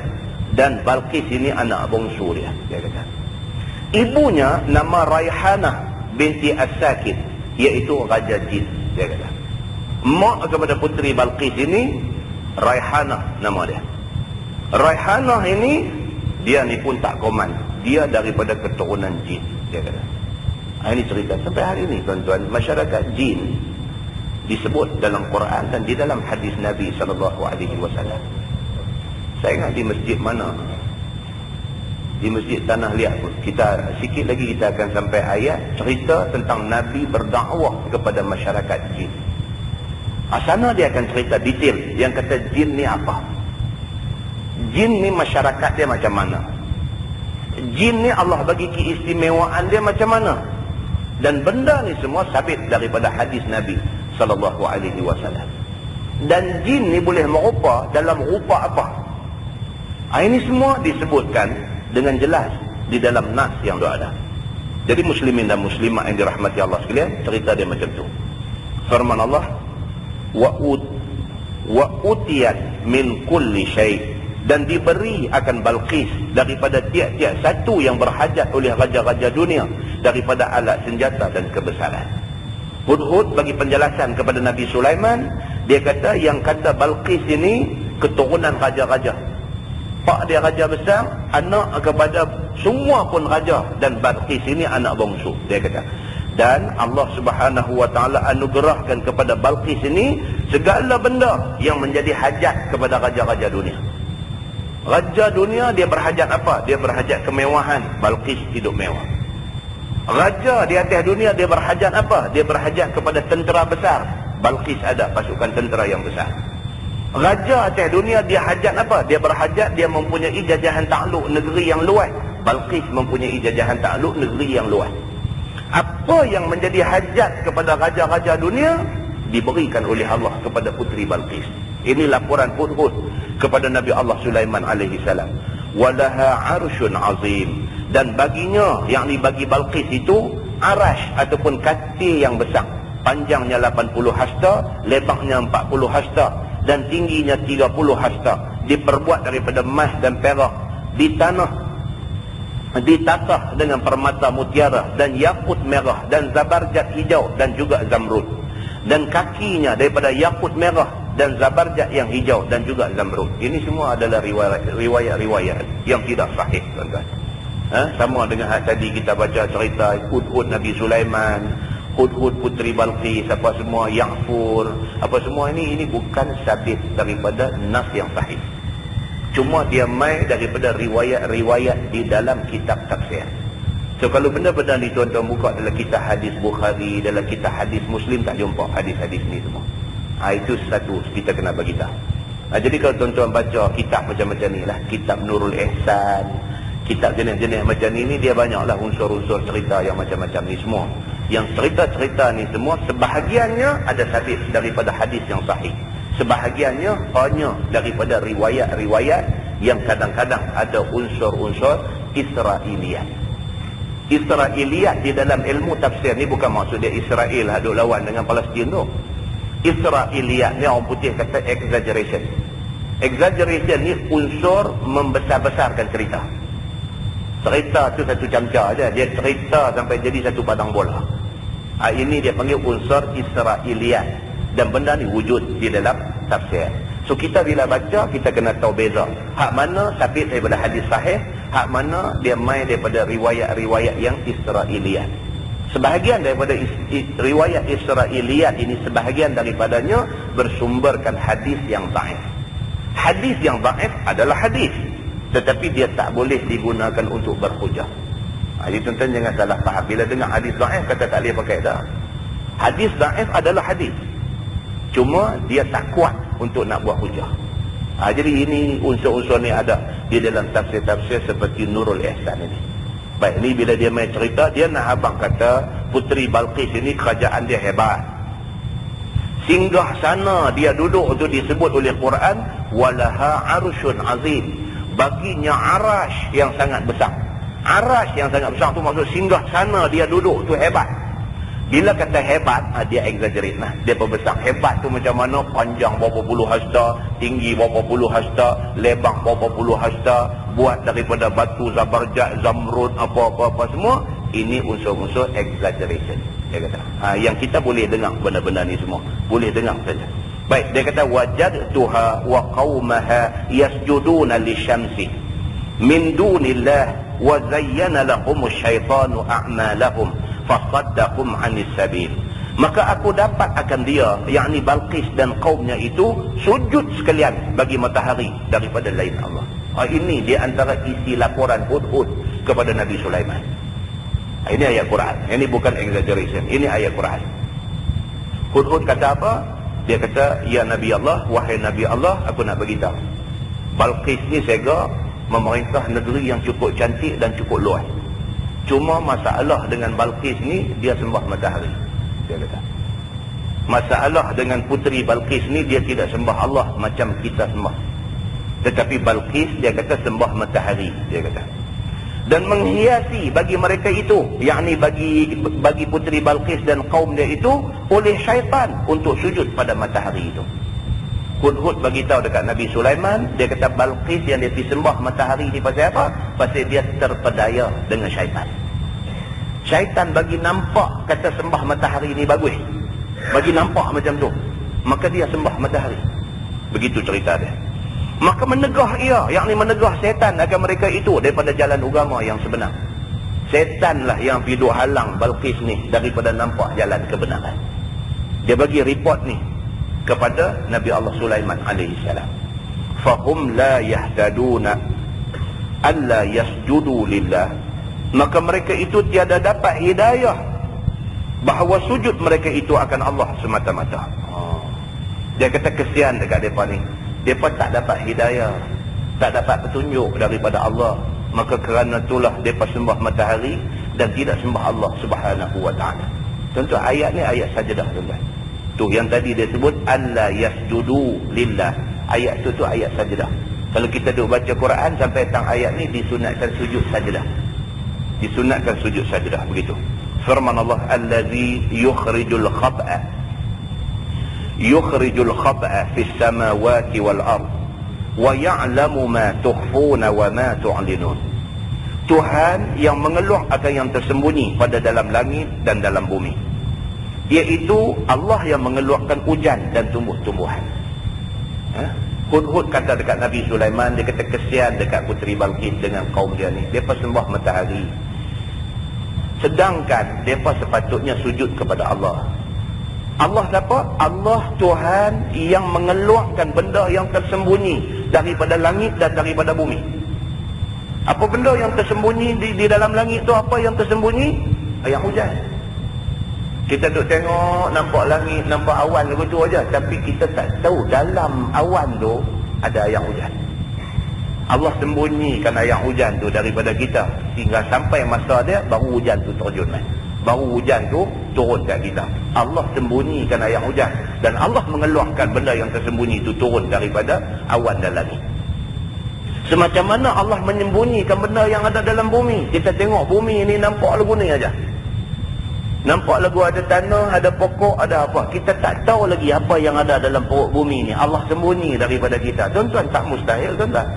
[SPEAKER 1] Dan Balqis ini anak bongsu dia kata. Ibunya nama Raihanah binti As-Sakit, iaitu Raja Jin, dia kata. Mak kepada puteri Balqis ini Raihanah nama dia. Raihanah ini, dia ni pun tak koman. Dia daripada keturunan jin, dia kata. Ini cerita sampai hari ini, tuan-tuan. Masyarakat jin disebut dalam Quran dan di dalam hadis Nabi SAW. Saya ingat di masjid mana? Di masjid Tanah Liat. Kita sikit lagi kita akan sampai ayat cerita tentang Nabi berdakwah kepada masyarakat jin. Sana dia akan cerita detail yang kata jin ni apa. Jin ni masyarakat dia macam mana? Jin ni Allah bagi keistimewaan dia macam mana? Dan benda ni semua sabit daripada hadis Nabi SAW. Dan jin ni boleh merupa dalam rupa apa? Ini semua disebutkan dengan jelas di dalam nas yang ada. Jadi muslimin dan muslimat yang dirahmati Allah sekalian, cerita dia macam tu. Firman Allah, wa utiyat min kulli syai', dan diberi akan Balqis daripada tiap-tiap satu yang berhajat oleh raja-raja dunia daripada alat senjata dan kebesaran. Hudhud bagi penjelasan kepada Nabi Sulaiman, dia kata yang kata Balqis ini keturunan raja-raja. Pak dia raja besar, anak kepada semua pun raja, dan Balqis ini anak bongsu, dia kata. Dan Allah Subhanahu wa taala anugerahkan kepada Balqis ini segala benda yang menjadi hajat kepada raja-raja dunia. Raja dunia dia berhajat apa? Dia berhajat kemewahan. Balqis hidup mewah. Raja di atas dunia dia berhajat apa? Dia berhajat kepada tentera besar. Balqis ada pasukan tentera yang besar. Raja atas dunia dia hajat apa? Dia berhajat dia mempunyai jajahan takluk negeri yang luas. Balqis mempunyai jajahan takluk negeri yang luas. Apa yang menjadi hajat kepada raja-raja dunia diberikan oleh Allah kepada puteri Balqis. Ini laporan Hudhud kepada Nabi Allah Sulaiman alaihi salam. Walaha arsyun azim, dan baginya, yakni bagi Balqis itu arash ataupun katil yang besar. Panjangnya 80 hasta, lebarnya 40 hasta, dan tingginya 30 hasta. Diperbuat daripada emas dan perak, di tanah ditatah dengan permata mutiara dan yakut merah dan zabarjat hijau dan juga zamrud. Dan kakinya daripada yakut merah dan zabarjat yang hijau dan juga zamrud. Ini semua adalah riwayat-riwayat yang tidak sahih, tuan-tuan. Sama dengan tadi kita baca cerita Hudhud Nabi Sulaiman, Hudhud puteri Balqis, apa semua, Ya'fur, apa semua ini bukan sabit daripada nas yang sahih. Cuma dia mai daripada riwayat-riwayat di dalam kitab tafsir. So kalau benda-benda ni tuan-tuan buka dalam kitab hadis Bukhari, dalam kitab hadis Muslim, tak jumpa hadis-hadis ni semua. Itu satu kita kena bagi tahu. Jadi kalau tuan-tuan baca kitab macam-macam ni lah, kitab Nurul Ihsan, kitab jenis-jenis macam ni dia banyaklah unsur-unsur cerita yang macam-macam ni semua. Yang cerita-cerita ni semua sebahagiannya ada sabit daripada hadis yang sahih. Sebahagiannya hanya daripada riwayat-riwayat yang kadang-kadang ada unsur-unsur Israiliyat. Israiliyat di dalam ilmu tafsir ni bukan maksud dia Israel hadut lawan dengan Palestin tu. Israiliyat ni orang putih kata exaggeration. Exaggeration ni unsur membesar-besarkan cerita. Cerita tu satu camca aja, dia cerita sampai jadi satu padang bola. Ini dia panggil unsur Israiliyat. Dan benda ni wujud di dalam tafsir. So kita bila baca, kita kena tahu beza. Hak mana sabit daripada hadis sahih, hak mana dia mai daripada riwayat-riwayat yang Israiliyat. Sebahagian daripada riwayat Israiliyat ini, sebahagian daripadanya bersumberkan hadis yang dhaif. Hadis yang dhaif adalah hadis, tetapi dia tak boleh digunakan untuk berhujah. Jadi tuan-tuan jangan salah faham. Bila dengar hadis dhaif, kata tak boleh pakai dah. Hadis dhaif adalah hadis, cuma dia tak kuat untuk nak buat hujah. Jadi ini unsur-unsur ni ada. di dalam tafsir-tafsir seperti Nurul Ihsan ini. Baik, ni bila dia main cerita, dia nak abang kata Puteri Balqis ini kerajaan dia hebat. Singgah sana dia duduk tu disebut oleh Quran, walaha arsyun azim. Baginya arash yang sangat besar. Arash yang sangat besar tu maksud singgah sana dia duduk tu hebat. Bila kata hebat, dia exaggerate lah. Dia perbesar. Hebat tu macam mana? Panjang berapa puluh hasta, tinggi berapa puluh hasta, lebar berapa puluh hasta, buat daripada batu zabarjat, zamrud, apa-apa semua. Ini unsur-unsur exaggeration. Dia kata. Yang kita boleh dengar benda-benda ni semua. Boleh dengar saja. Baik, dia kata wajadtuha wa qaumaha yasjuduna lisyamsi min dunillah wa zayyana lahumus syaitanu a'malahum fasaddaqum 'anis sabil. Maka aku dapat akan dia, yakni Balqis dan kaumnya itu sujud sekalian bagi matahari daripada lain Allah. Ini di antara isi laporan Hud-Hud kepada Nabi Sulaiman. Ini ayat Quran. Ini bukan exaggeration. Ini ayat Quran. Hud-Hud kata apa? Dia kata, ya Nabi Allah, wahai Nabi Allah, aku nak beritahu. Balqis ni sega memerintah negeri yang cukup cantik dan cukup luas. Cuma masalah dengan Balqis ni, dia sembah matahari. Dia kata. Masalah dengan puteri Balqis ni, dia tidak sembah Allah macam kita sembah. Tetapi Balqis, dia kata sembah matahari. Dia kata. Dan menghiasi bagi mereka itu, yakni bagi puteri Balqis dan kaum dia itu, oleh syaitan untuk sujud pada matahari itu. Hud-Hud bagi tahu dekat Nabi Sulaiman, dia kata Balqis yang dia disembah matahari ni pasal apa? Pasal dia terpedaya dengan syaitan. Syaitan bagi nampak kata sembah matahari ni bagus. Bagi nampak macam tu. Maka dia sembah matahari. Begitu cerita dia. Maka menegah ia, yakni menegah setan akan mereka itu daripada jalan agama yang sebenar. Setanlah yang piduk halang Balqis ni daripada nampak jalan kebenaran. Dia bagi report ni kepada Nabi Allah Sulaiman alaihi salam. Fahum la yahtaduna alla yasjudu lillah. Maka mereka itu tiada dapat hidayah bahawa sujud mereka itu akan Allah semata-mata. Dia kata kesian dekat mereka ni. Mereka tak dapat hidayah, tak dapat petunjuk daripada Allah. Maka kerana itulah mereka sembah matahari dan tidak sembah Allah subhanahu wa ta'ala. Contoh ayat ni ayat sajdah tuan-tuan. Tu yang tadi dia sebut alla yasjudu lillah. Ayat tu ayat sajdah. Kalau kita duk baca Quran sampai tang ayat ni disunatkan sujud sajdah. Disunatkan sujud sajdah begitu. Firman Allah allazi yukhrijul khab'a fis samawati wal ard wa ya'lamu ma tukhfuna wa ma tu'linun. Tuhan yang mengeluarkan akan yang tersembunyi pada dalam langit dan dalam bumi. Iaitu Allah yang mengeluarkan hujan dan tumbuh-tumbuhan. Hud-Hud kata dekat Nabi Sulaiman, dia kata kesian dekat puteri Balqis dengan kaum dia ni. Mereka sembah matahari. Sedangkan mereka sepatutnya sujud kepada Allah. Allah siapa? Allah Tuhan yang mengeluarkan benda yang tersembunyi daripada langit dan daripada bumi. Apa benda yang tersembunyi di dalam langit tu? Apa yang tersembunyi? Ayat hujan. Kita duk tengok, nampak langit, nampak awan begitu aja, tapi kita tak tahu dalam awan tu ada ayat hujan. Allah sembunyikan ayat hujan tu daripada kita sehingga sampai masa dia baru hujan tu terjun. Baru hujan tu turun kat kita. Allah sembunyikan ayat hujan dan Allah mengeluarkan benda yang tersembunyi itu turun daripada awan dan langit. Semacam mana Allah menyembunyikan benda yang ada dalam bumi. Kita tengok bumi ni nampak lagu ni aja. Nampak lagu ada tanah, ada pokok, ada apa. Kita tak tahu lagi apa yang ada dalam perut bumi ni. Allah sembunyi daripada kita. Tuan-tuan, tak mustahil tuan-tuan.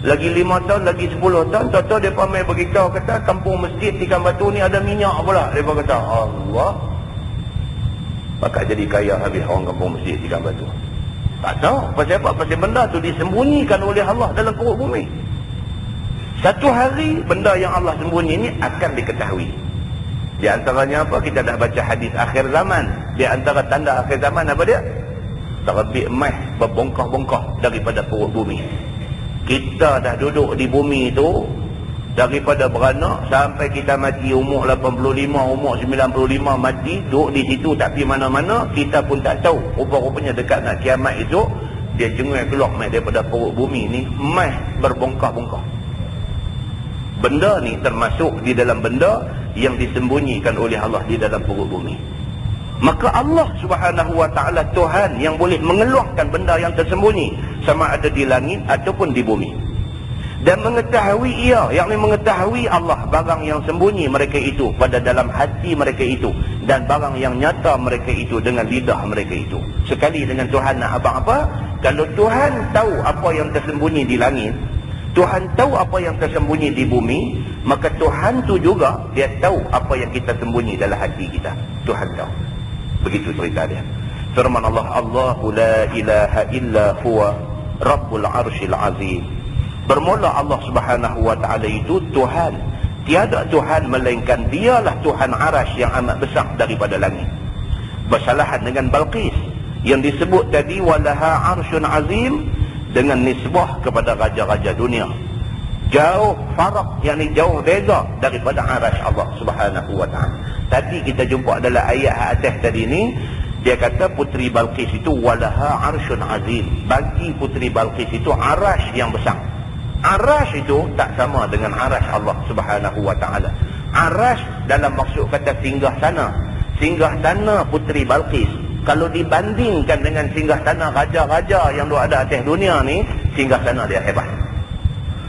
[SPEAKER 1] Lagi 5 tahun, lagi 10 tahun, tahu-tahu mereka mai beritahu kata kampung masjid Ikan Batu ni ada minyak pula. Mereka kata, Allah, bakal jadi kaya habis orang kampung masjid Ikan Batu. Tak tahu. Pasal apa? Pasal benda tu disembunyikan oleh Allah dalam perut bumi. Satu hari, benda yang Allah sembunyi ni akan diketahui. Di antaranya apa? Kita dah baca hadis akhir zaman. Di antara tanda akhir zaman apa dia? Terbit emas berbongkah-bongkah daripada perut bumi. Kita dah duduk di bumi tu daripada beranak sampai kita mati umur 85, umur 95 mati, duduk di situ tak pergi mana-mana. Kita pun tak tahu. Rupa-rupanya dekat nak kiamat itu, dia cengai keluar mai daripada perut bumi ni, mai berbongkah-bongkah. Benda ni termasuk di dalam benda yang disembunyikan oleh Allah di dalam perut bumi. Maka Allah Subhanahu wa ta'ala Tuhan yang boleh mengeluarkan benda yang tersembunyi, sama ada di langit ataupun di bumi. Dan mengetahui ia, yakni mengetahui Allah barang yang sembunyi mereka itu pada dalam hati mereka itu, dan barang yang nyata mereka itu dengan lidah mereka itu. Sekali dengan Tuhan nak abang apa? Kalau Tuhan tahu apa yang tersembunyi di langit, Tuhan tahu apa yang tersembunyi di bumi, maka Tuhan tu juga dia tahu apa yang kita sembunyi dalam hati kita. Tuhan tahu. Begitu cerita dia. Firman Allah, Allahu la ilaha illa huwa Rabbul Arshil Azim. Bermula Allah Subhanahu wa ta'ala itu Tuhan. Tiada Tuhan melainkan dialah Tuhan Arash yang amat besar daripada langit. Bersalahan dengan Balqis yang disebut tadi walaha arsyun azim, dengan nisbah kepada raja-raja dunia. Jauh farak, yakni jauh beza daripada Arash Allah Subhanahu wa ta'ala. Tadi kita jumpa dalam ayat atas tadi ni, dia kata puteri Balqis itu walaha arsyun azim. Bagi puteri Balqis itu Arash yang besar. Arash itu tak sama dengan Arash Allah Subhanahu wa ta'ala. Arash dalam maksud kata singgah sana. Singgah sana puteri Balqis, kalau dibandingkan dengan singgah sana raja-raja yang ada atas dunia ni, singgah sana dia hebat.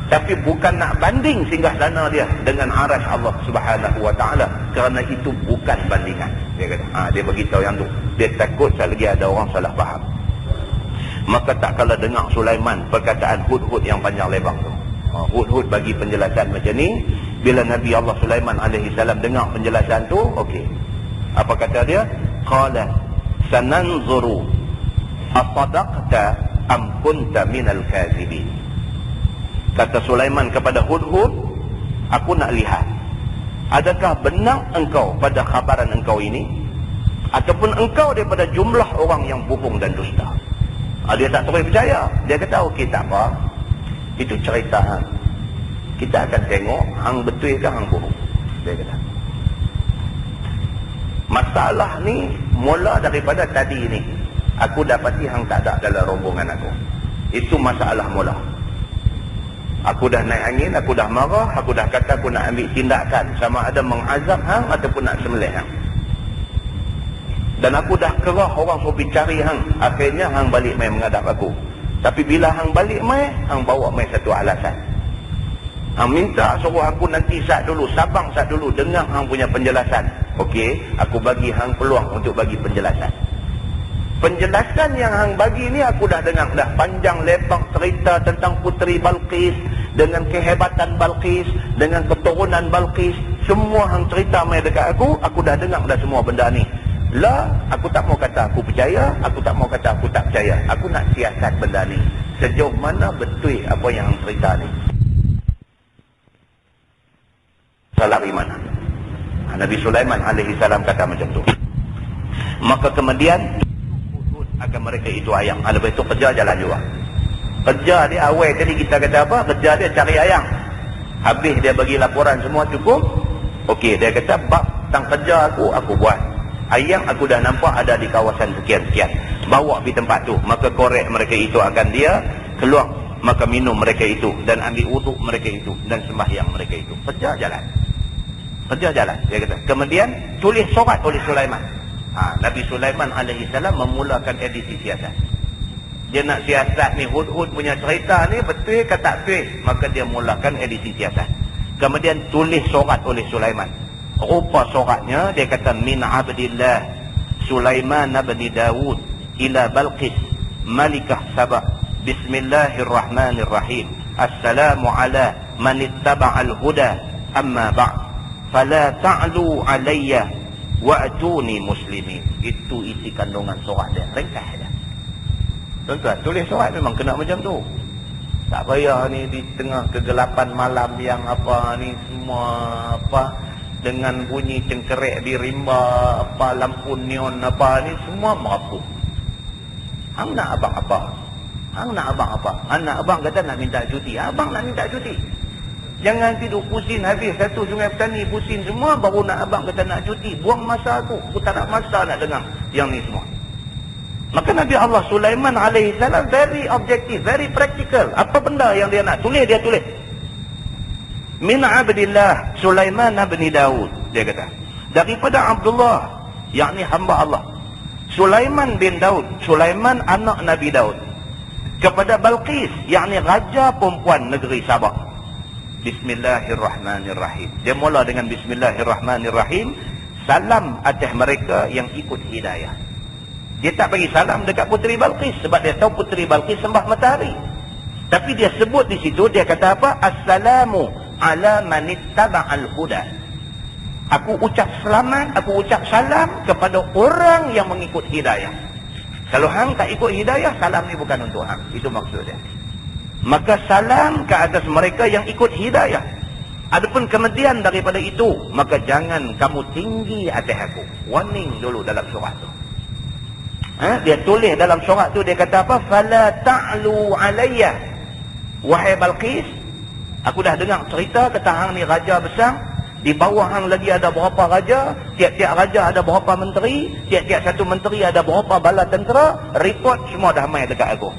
[SPEAKER 1] Tapi bukan nak banding singgah sana dia dengan Arash Allah Subhanahu wa ta'ala, kerana itu bukan bandingan. Dia kata, dia beritahu yang tu. Dia takut lagi ada orang salah faham. Maka tak kala dengar Sulaiman perkataan Hudhud yang panjang lebar tu. Hudhud bagi penjelasan macam ni. Bila Nabi Allah Sulaiman alaihi salam dengar penjelasan tu, okey. Apa kata dia? Qala sananzuru asadaqta am kunta minal kazibin. Kata Sulaiman kepada Hudhud, aku nak lihat, adakah benar engkau pada khabaran engkau ini, ataupun engkau daripada jumlah orang yang bohong dan dusta. Dia tak terus percaya. Dia kata okey, tak apa, itu cerita hang. Kita akan tengok hang betul ke hang bohong. Dia kata masalah ni mula daripada tadi ni. Aku dapati hang tak ada dalam rombongan aku. Itu masalah mula. Aku dah naik angin, aku dah marah, aku dah kata aku nak ambil tindakan, sama ada mengazab hang ataupun nak sembelih hang. Dan aku dah kerah orang suruh pergi cari hang. Akhirnya hang balik mai menghadap aku. Tapi bila hang balik mai, hang bawa mai satu alasan. Hang minta suruh aku nanti sat dulu, sabang sat dulu, dengar hang punya penjelasan. Okey, aku bagi hang peluang untuk bagi penjelasan. Penjelasan yang hang bagi ni aku dah dengar dah, panjang lebar cerita tentang puteri Balqis, dengan kehebatan Balqis, dengan keturunan Balqis. Semua hang cerita mai dekat aku dah dengar dah semua benda ni. Lah, aku tak mau kata aku percaya, aku tak mau kata aku tak percaya. Aku nak siasat benda ni. Sejauh mana betul apa yang hang cerita ni? Salah di mana? Nabi Sulaiman alaihi salam kata macam tu. Maka kemudian akan mereka itu ayam. Lepas itu kerja jalan juga. Kerja dia awal tadi kita kata apa? Kerja dia cari ayam. Habis dia bagi laporan semua cukup. Okey, dia kata bab tentang kerja aku buat. Ayam aku dah nampak ada di kawasan sekian-sekian. Bawa pergi tempat tu. Maka korek mereka itu akan dia keluar. Maka minum mereka itu. Dan ambil wuduk mereka itu. Dan sembahyang mereka itu. Kerja jalan. Kerja jalan. Dia kata. Kemudian tulis surat oleh Sulaiman. Nabi Sulaiman alaihi salam memulakan edisi siasat. Dia nak siasat ni, Hudhud punya cerita ni betul ke tak betul. Maka dia mulakan edisi siasat. Kemudian tulis surat oleh Sulaiman. Rupa suratnya dia kata min abdillah Sulaiman bin Dawud ila Balqis malikah Sabah. Bismillahirrahmanirrahim. Assalamu ala man ittaba'al huda amma ba'd. Fala ta'lu alayya wa'tuni muslimin. Itu isi kandungan surat dia. Ringkas dia. Tuan-tuan, tulis surat memang kena macam tu. Tak payah ni di tengah kegelapan malam yang apa ni semua apa dengan bunyi cengkerek di rimba, apa lampu neon apa ni semua merapu. Hang nak abang apa? Hang nak abang apa? Anak abang kata nak minta cuti. Abang nak minta cuti. Jangan tidur pusing habis satu Sungai Petani, pusing semua baru nak abang kata nak cuti. Buang masa aku tak nak masa nak dengar yang ni semua. Maka Nabi Allah Sulaiman alaihi salam very objective, very practical. Apa benda yang dia nak tulis, dia tulis. Min abdillah Sulaiman bin Daud, dia kata. Daripada Abdullah, yakni hamba Allah. Sulaiman bin Daud, Sulaiman anak Nabi Daud. Kepada Balqis, yakni raja perempuan negeri Sabah. Bismillahirrahmanirrahim. Dia mula dengan Bismillahirrahmanirrahim. Salam atas mereka yang ikut hidayah. Dia tak bagi salam dekat Puteri Balqis sebab dia tahu Puteri Balqis sembah matahari. Tapi dia sebut di situ, dia kata apa? Assalamu ala manittaba'al huda. Aku ucap selamat, aku ucap salam kepada orang yang mengikut hidayah. Kalau hang tak ikut hidayah, salam ni bukan untuk hang. Itu maksud dia. Maka salam ke atas mereka yang ikut hidayah. Adapun kemudian daripada itu, maka jangan kamu tinggi atas aku. Warning dulu dalam surat tu. Dia tulis dalam surat tu, dia kata apa? Fala ta'lu alayya. Wahai Balqis, aku dah dengar cerita kata hang ni raja besar. Di bawah hang lagi ada berapa raja, tiap-tiap raja ada berapa menteri, tiap-tiap satu menteri ada berapa bala tentera. Report semua dah mai dekat aku.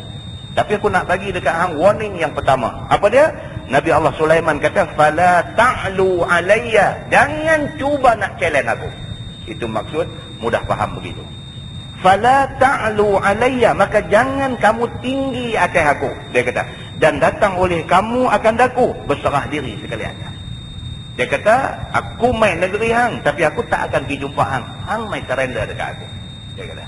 [SPEAKER 1] Tapi aku nak bagi dekat hang warning yang pertama. Apa dia? Nabi Allah Sulaiman kata, fala ta'lu alayya. Jangan cuba nak challenge aku. Itu maksud, mudah faham begitu. Fala ta'lu alayya, maka jangan kamu tinggi atas aku, dia kata. Dan datang oleh kamu akan daku, berserah diri sekalian. Dia kata, aku main negeri hang, tapi aku tak akan pergi jumpa hang. Hang main surrender dekat aku, dia kata.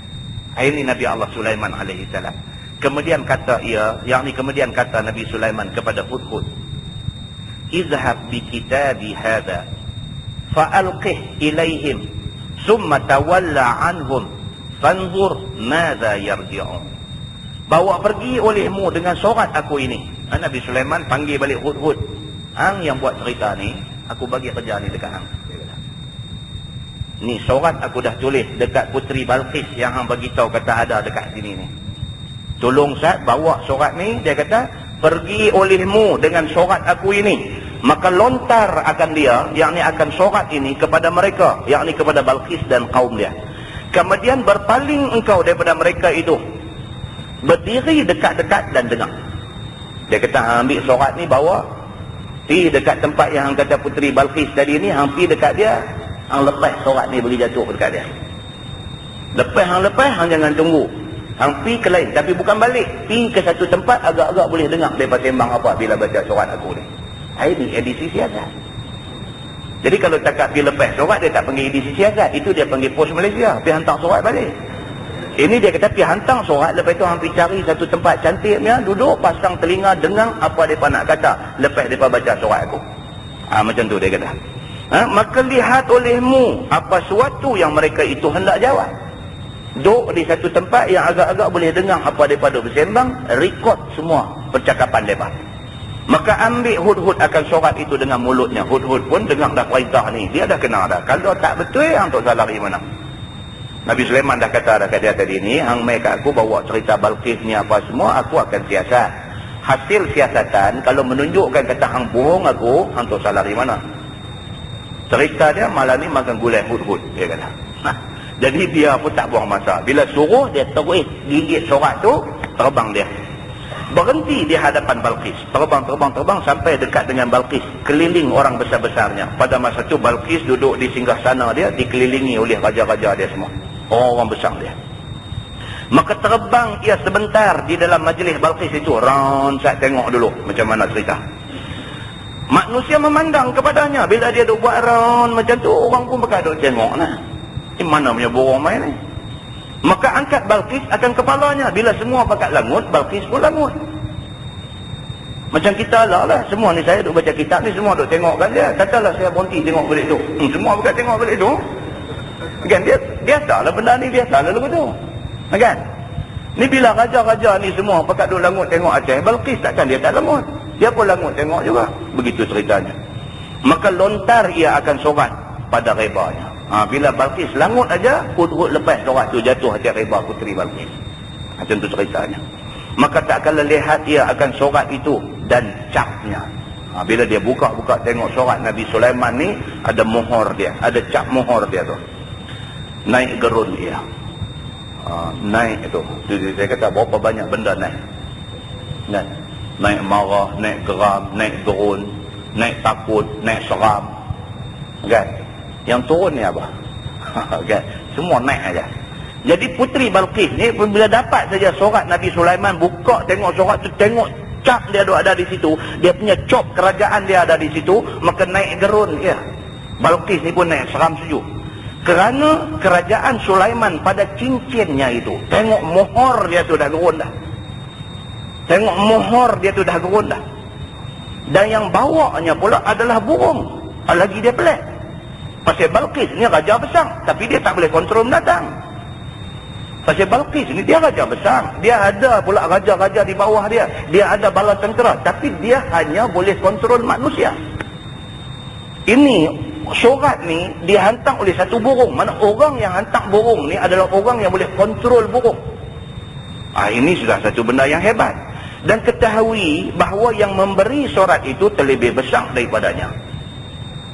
[SPEAKER 1] Ini Nabi Allah Sulaiman alaihi salam. Kemudian kata ia, yakni kemudian kata Nabi Sulaiman kepada Hudhud, izhab bi kitabi hadha fa'alqih ilaihim summa tawalla anhum fanzur madza yarji'un. Bawa pergi olehmu dengan surat aku ini. Nabi Sulaiman panggil balik Hudhud. Hang yang buat cerita ni, aku bagi kerja ni dekat hang. Ni surat aku dah tulis dekat Puteri Balqis yang hang bagi tahu kata ada dekat sini ni. Tolong Sat bawa surat ni, dia kata, pergi olehmu dengan surat aku ini. Maka lontar akan dia, yakni akan surat ini kepada mereka, yakni kepada Balqis dan kaum dia. Kemudian berpaling engkau daripada mereka itu, berdiri dekat-dekat dan dengar. Dia kata, ambil surat ni bawa, pergi dekat tempat yang hang kata Puteri Balqis tadi ni, hang pergi dekat dia, hang lepas surat ni bagi jatuh dekat dia. Lepas, hang jangan tunggu. Hang pergi ke lain, tapi bukan balik. Pergi ke satu tempat, agak-agak boleh dengar mereka sembang apa bila baca surat aku ni. Ini edisi siasat. Jadi kalau cakap pergi lepas surat, dia tak panggil edisi siasat. Itu dia panggil pos Malaysia, pergi hantar surat balik. Ini dia kata pergi hantar surat, lepas tu hang pergi cari satu tempat cantiknya, duduk, pasang telinga, dengar apa mereka nak kata lepas mereka baca surat aku. Macam tu dia kata. Maka lihat olehmu apa suatu yang mereka itu hendak jawab. Duduk di satu tempat yang agak-agak boleh dengar apa mereka bersembang, record semua percakapan mereka. Maka ambil Hudhud akan surat itu dengan mulutnya. Hudhud pun dengar dah perintah ni, dia dah kenal dah. Kalau tak betul, hang tak salah di mana. Nabi Sulaiman dah kata dekat dia tadi ni, hang mai kat aku bawa cerita Balqis ni apa semua, aku akan siasat. Hasil siasatan, kalau menunjukkan kata hang bohong aku, hang tak salah di mana. Cerita dia malam ni makan gulai Hudhud, dia kata. Jadi dia pun tak buang masa. Bila suruh, dia terus gigit surat tu, terbang dia. Berhenti di hadapan Balqis. Terbang sampai dekat dengan Balqis. Keliling orang besar-besarnya. Pada masa tu Balqis duduk di singgah sana dia, dikelilingi oleh raja-raja dia semua. Orang besar dia. Maka terbang ia sebentar di dalam majlis Balqis itu. Round saya tengok dulu macam mana cerita. Manusia memandang kepadanya. Bila dia duduk buat round macam tu, orang pun bakal duduk tengok lah. Ini mana punya borong main ni? Maka angkat Balqis akan kepalanya. Bila semua pakat langut, Balqis pun langut. Macam kita lah. Semua ni saya duduk baca kitab ni, semua duduk tengokkan dia. Katalah saya berhenti tengok balik tu. Semua pakat tengok balik tu. Kan dia biasalah benda ni, biasalah lagu tu. Kan? Ni bila raja-raja ni semua pakat duduk langut tengok Aceh, Balqis takkan dia tak langut. Dia pun langut tengok juga. Begitu ceritanya. Maka lontar ia akan surat pada rebanya. Bila Balqis langut aja, Hudhud lepas surat tu jatuh hati reba Puteri Balqis. Macam tu ceritanya. Maka tak kala lihat ia akan surat itu dan capnya. Bila dia buka-buka tengok surat Nabi Sulaiman ni, ada mohor dia, ada cap mohor dia tu. Naik gerun dia. naik itu. Dia kata berapa banyak benda naik. Kan? Naik marah, naik geram, naik gerun, naik takut, naik seram. Kan? Yang turun ni apa? Kan? Semua naik aja. Jadi Puteri Balqis ni bila dapat saja sorat Nabi Sulaiman, buka tengok sorat tu, tengok cap dia ada di situ, dia punya cop kerajaan dia ada di situ, maka naik gerun dia. Balqis ni pun naik seram sejuk. Kerana kerajaan Sulaiman pada cincinnya itu, tengok mohor dia tu dah gerun dah. Tengok mohor dia tu dah gerun dah. Dan yang bawanya pula adalah burung. Lagi dia pelik. Pasal Balqis ni raja besar, tapi dia tak boleh kontrol binatang. Pasal Balqis ni dia raja besar, dia ada pula raja-raja di bawah dia, dia ada bala tentera, tapi dia hanya boleh kontrol manusia. Ini surat ni dihantar oleh satu burung. Mana orang yang hantar burung ni adalah orang yang boleh kontrol burung. Ini sudah satu benda yang hebat. Dan ketahui bahawa yang memberi surat itu terlebih besar daripadanya.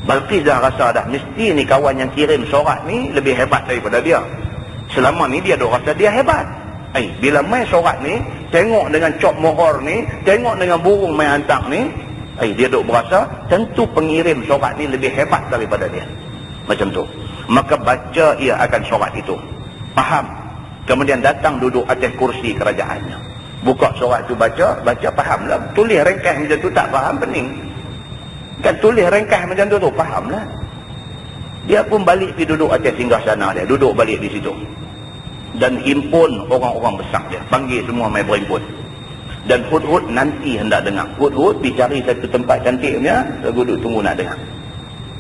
[SPEAKER 1] Balqis dah rasa dah, mesti ni kawan yang kirim surat ni lebih hebat daripada dia. Selama ni dia dok rasa dia hebat. Bila main surat ni, tengok dengan cop mohor ni, tengok dengan burung main hantar ni, dia dok berasa tentu pengirim surat ni lebih hebat daripada dia. Macam tu. Maka baca ia akan surat itu. Faham. Kemudian datang duduk atas kursi kerajaannya. Buka surat tu baca fahamlah. Tulis ringkas macam tu tak faham pening. Kan tulis ringkas macam tu fahamlah. Dia pun balik pergi duduk atas singgasana dia, duduk balik di situ. Dan himpun orang-orang besar dia, panggil semua mai berhimpun. Dan Hudhud nanti hendak dengar. Hudhud dicari satu tempat cantiknya, duduk tunggu nak dengar.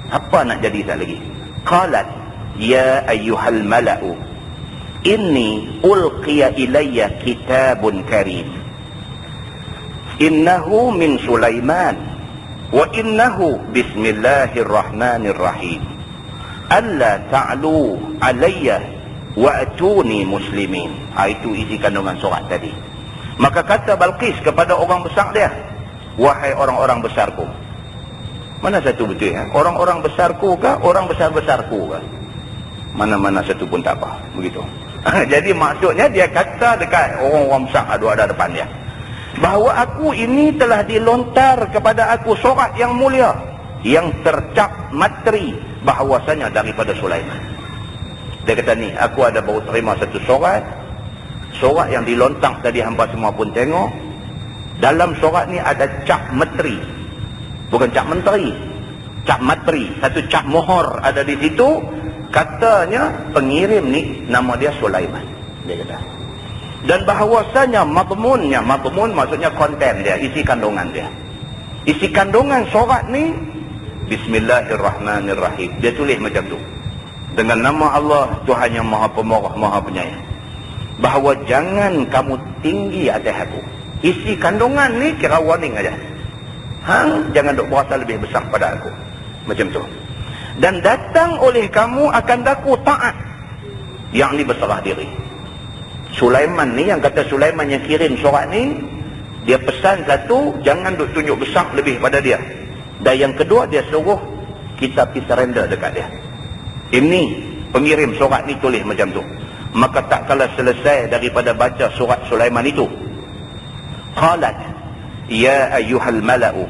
[SPEAKER 1] Apa nak jadi tak lagi? Qalat ya ayyuhal mala'u inni ulqiya ilayya kitabun karim innahu min Sulaiman wa innahu bismillahirrahmanirrahim alla ta'lu alayya wa'tuni muslimin. Itu isi kandungan surat tadi. Maka kata Balqis kepada orang besar dia, wahai orang-orang besarku. Mana satu betul ya? Orang-orang besarku kah? Orang besar-besarku kah? Mana-mana satu pun tak apa. Begitu. Jadi maksudnya dia kata dekat orang-orang besar ada depan dia, bahawa aku ini telah dilontar kepada aku surat yang mulia, yang tercap materi bahawasanya daripada Sulaiman. Dia kata ni, aku ada baru terima satu surat yang dilontar tadi, hamba semua pun tengok. Dalam surat ni ada cap materi, bukan cap menteri, cap materi, satu cap mohor ada di situ. Katanya pengirim ni nama dia Sulaiman, dia kata. Dan bahawasanya madmun maksudnya konten dia, isi kandungan dia. Isi kandungan surat ni Bismillahirrahmanirrahim. Dia tulis macam tu, dengan nama Allah Tuhan yang Maha Pemurah Maha Penyayang, bahawa jangan kamu tinggi atas aku. Isi kandungan ni kira warning aja. Jangan duk berasa lebih besar pada aku. Macam tu. Dan datang oleh kamu akan daku taat, yang ni berserah diri. Sulaiman ni, yang kata Sulaiman yang kirim surat ni, dia pesan satu, jangan duk tunjuk besar lebih pada dia. Dan yang kedua, dia suruh kita pergi surrender dekat dia. Ini pengirim surat ni tulis macam tu. Maka tak kala selesai daripada baca surat Sulaiman itu, qalat ya ayyuhal mala'u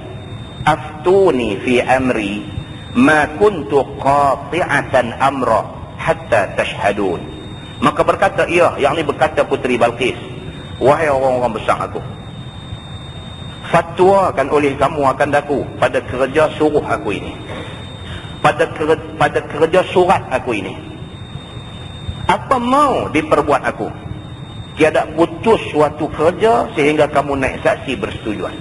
[SPEAKER 1] aftuni fi amri ma kuntu qati'atan amra hatta tashhadun. Maka berkata ia, yang ni berkata Puteri Balqis, wahai orang-orang besar aku, fatwakan oleh kamu akan daku pada kerja suruh aku ini, pada kerja surat aku ini. Apa mau diperbuat aku? Tiada putus suatu kerja sehingga kamu naik saksi bersetujuan.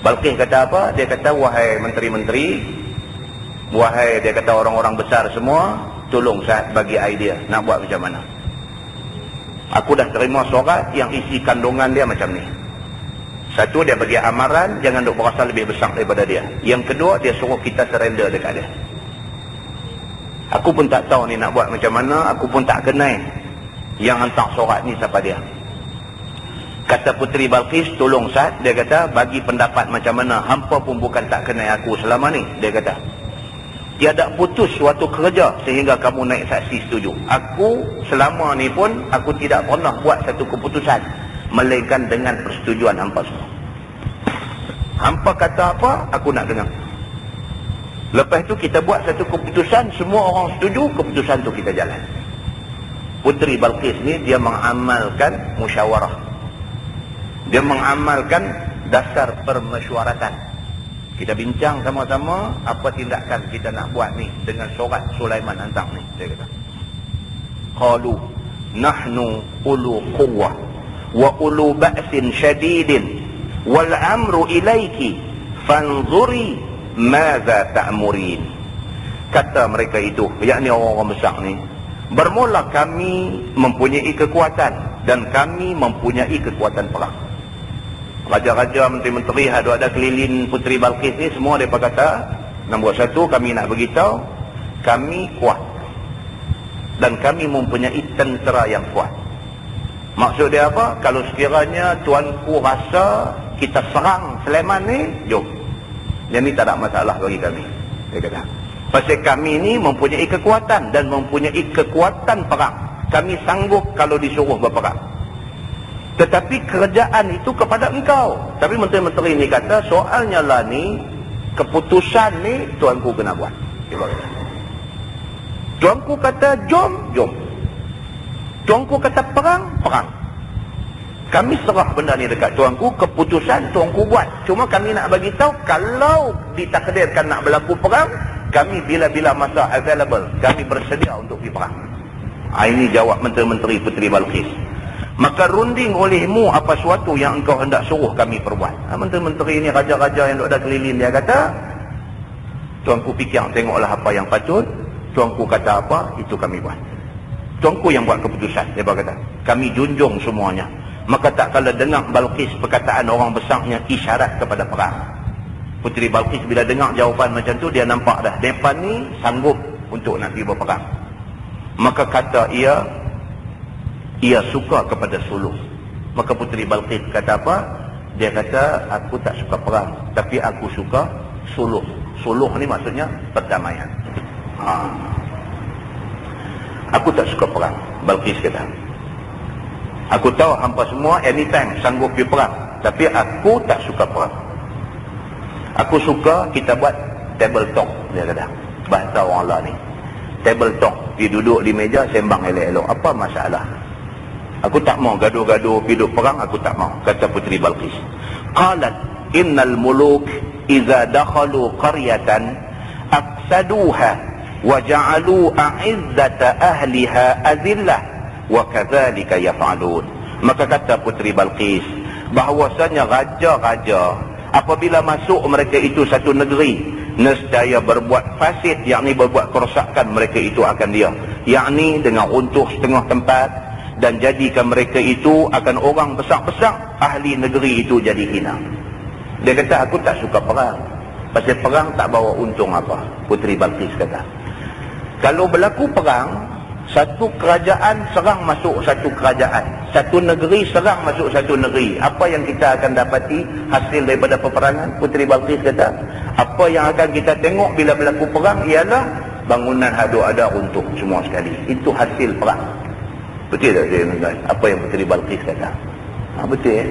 [SPEAKER 1] Balqis kata apa? Dia kata, wahai menteri-menteri, wahai, dia kata orang-orang besar semua, tolong saya bagi idea nak buat macam mana. Aku dah terima surat yang isi kandungan dia macam ni. Satu, dia bagi amaran jangan duk berasa lebih besar daripada dia. Yang kedua, dia suruh kita surrender dekat dia. Aku pun tak tahu ni nak buat macam mana, aku pun tak kenal yang hantar surat ni siapa dia. Kata Puteri Balqis, tolong Sat, dia kata, bagi pendapat macam mana, hampa pun bukan tak kenal aku selama ni, dia kata. tiada putus suatu kerja sehingga kamu naik saksi setuju. Aku selama ni pun aku tidak pernah buat satu keputusan melainkan dengan persetujuan hampa semua. Hampa kata apa, aku nak dengar. Lepas tu kita buat satu keputusan, semua orang setuju, keputusan tu kita jalan. Puteri Balqis ni dia mengamalkan musyawarah. Dia mengamalkan dasar permesyuaratan. Kita bincang sama-sama apa tindakan kita nak buat ni dengan surat Sulaiman hantar ni. Dia kata, qalu nahnu ulu quwwah wa ulu ba'sin syadidin wal amru ilaiki fanzuri madza ta'murin. Kata mereka itu, yakni orang-orang besar ni, bermula kami mempunyai kekuatan dan kami mempunyai kekuatan perang. Raja-raja, menteri-menteri ada keliling Puteri Balqis ni, semua mereka kata, nombor satu, kami nak beritahu kami kuat dan kami mempunyai tentera yang kuat. Maksud dia apa? Kalau sekiranya tuanku rasa kita serang Sulaiman ni, jom, yang ni tak ada masalah bagi kami. Dia kata, pasal kami ni mempunyai kekuatan dan mempunyai kekuatan perang. Kami sanggup kalau disuruh berperang. Tetapi kerajaan itu kepada engkau. Tapi menteri-menteri ni kata, soalnya lah ni, keputusan ni tuanku kena buat. Tuanku kata jom, jom. Tuanku kata perang, perang. Kami serah benda ni dekat tuanku, keputusan tuanku buat. Cuma kami nak bagi tahu, kalau ditakdirkan nak berlaku perang, kami bila-bila masa available, kami bersedia untuk pergi perang. Ini jawab menteri-menteri Puteri Balqis. Maka runding olehmu apa suatu yang engkau hendak suruh kami perbuat. Menteri-menteri ini, raja-raja yang ada keliling, dia kata, tuanku fikir, tengoklah apa yang patut. Tuanku kata apa, itu kami buat. Tuanku yang buat keputusan. Dia berkata, kami junjung semuanya. Maka tak kala dengar Balqis perkataan orang besarnya isyarat kepada perang. Puteri Balqis bila dengar jawapan macam tu, dia nampak dah, mereka ni sanggup untuk nak pergi berperang. Maka kata ia suka kepada suluh. Maka Puteri Balqis kata apa? Dia kata, aku tak suka perang, tapi aku suka suluh. Suluh ni maksudnya perdamaian. Aku tak suka perang, Balqis kata. Aku tahu hampa semua anytime sanggup pergi perang, tapi aku tak suka perang. Aku suka kita buat table talk, dia kata. Bahasa orang lah ni. Table talk, dia duduk di meja sembang elok-elok. Apa masalah? Aku tak mau gaduh-gaduh hidup perang, aku tak mau, kata Puteri Balqis. Qalat innal muluk idza dakhalu qaryatan afsaduha wa ja'alu a'izzata ahliha azillah wa kadzalika yaf'alun. Maka kata Puteri Balqis bahwasanya raja-raja apabila masuk mereka itu satu negeri, nescaya berbuat fasid, yakni berbuat kerosakan mereka itu akan dia, yakni dengan runtuh setengah tempat, dan jadikan mereka itu akan orang besar-besar, ahli negeri itu jadi hina. Dia kata, aku tak suka perang, pasal perang tak bawa untung apa. Puteri Balqis kata, kalau berlaku perang, satu kerajaan serang masuk satu kerajaan, satu negeri serang masuk satu negeri, apa yang kita akan dapati hasil daripada peperangan? Puteri Balqis kata, apa yang akan kita tengok bila berlaku perang ialah bangunan ada runtuh semua sekali. Itu hasil perang. Betul tak saya tuan? Apa yang Puteri Balqis kata? Betul ya?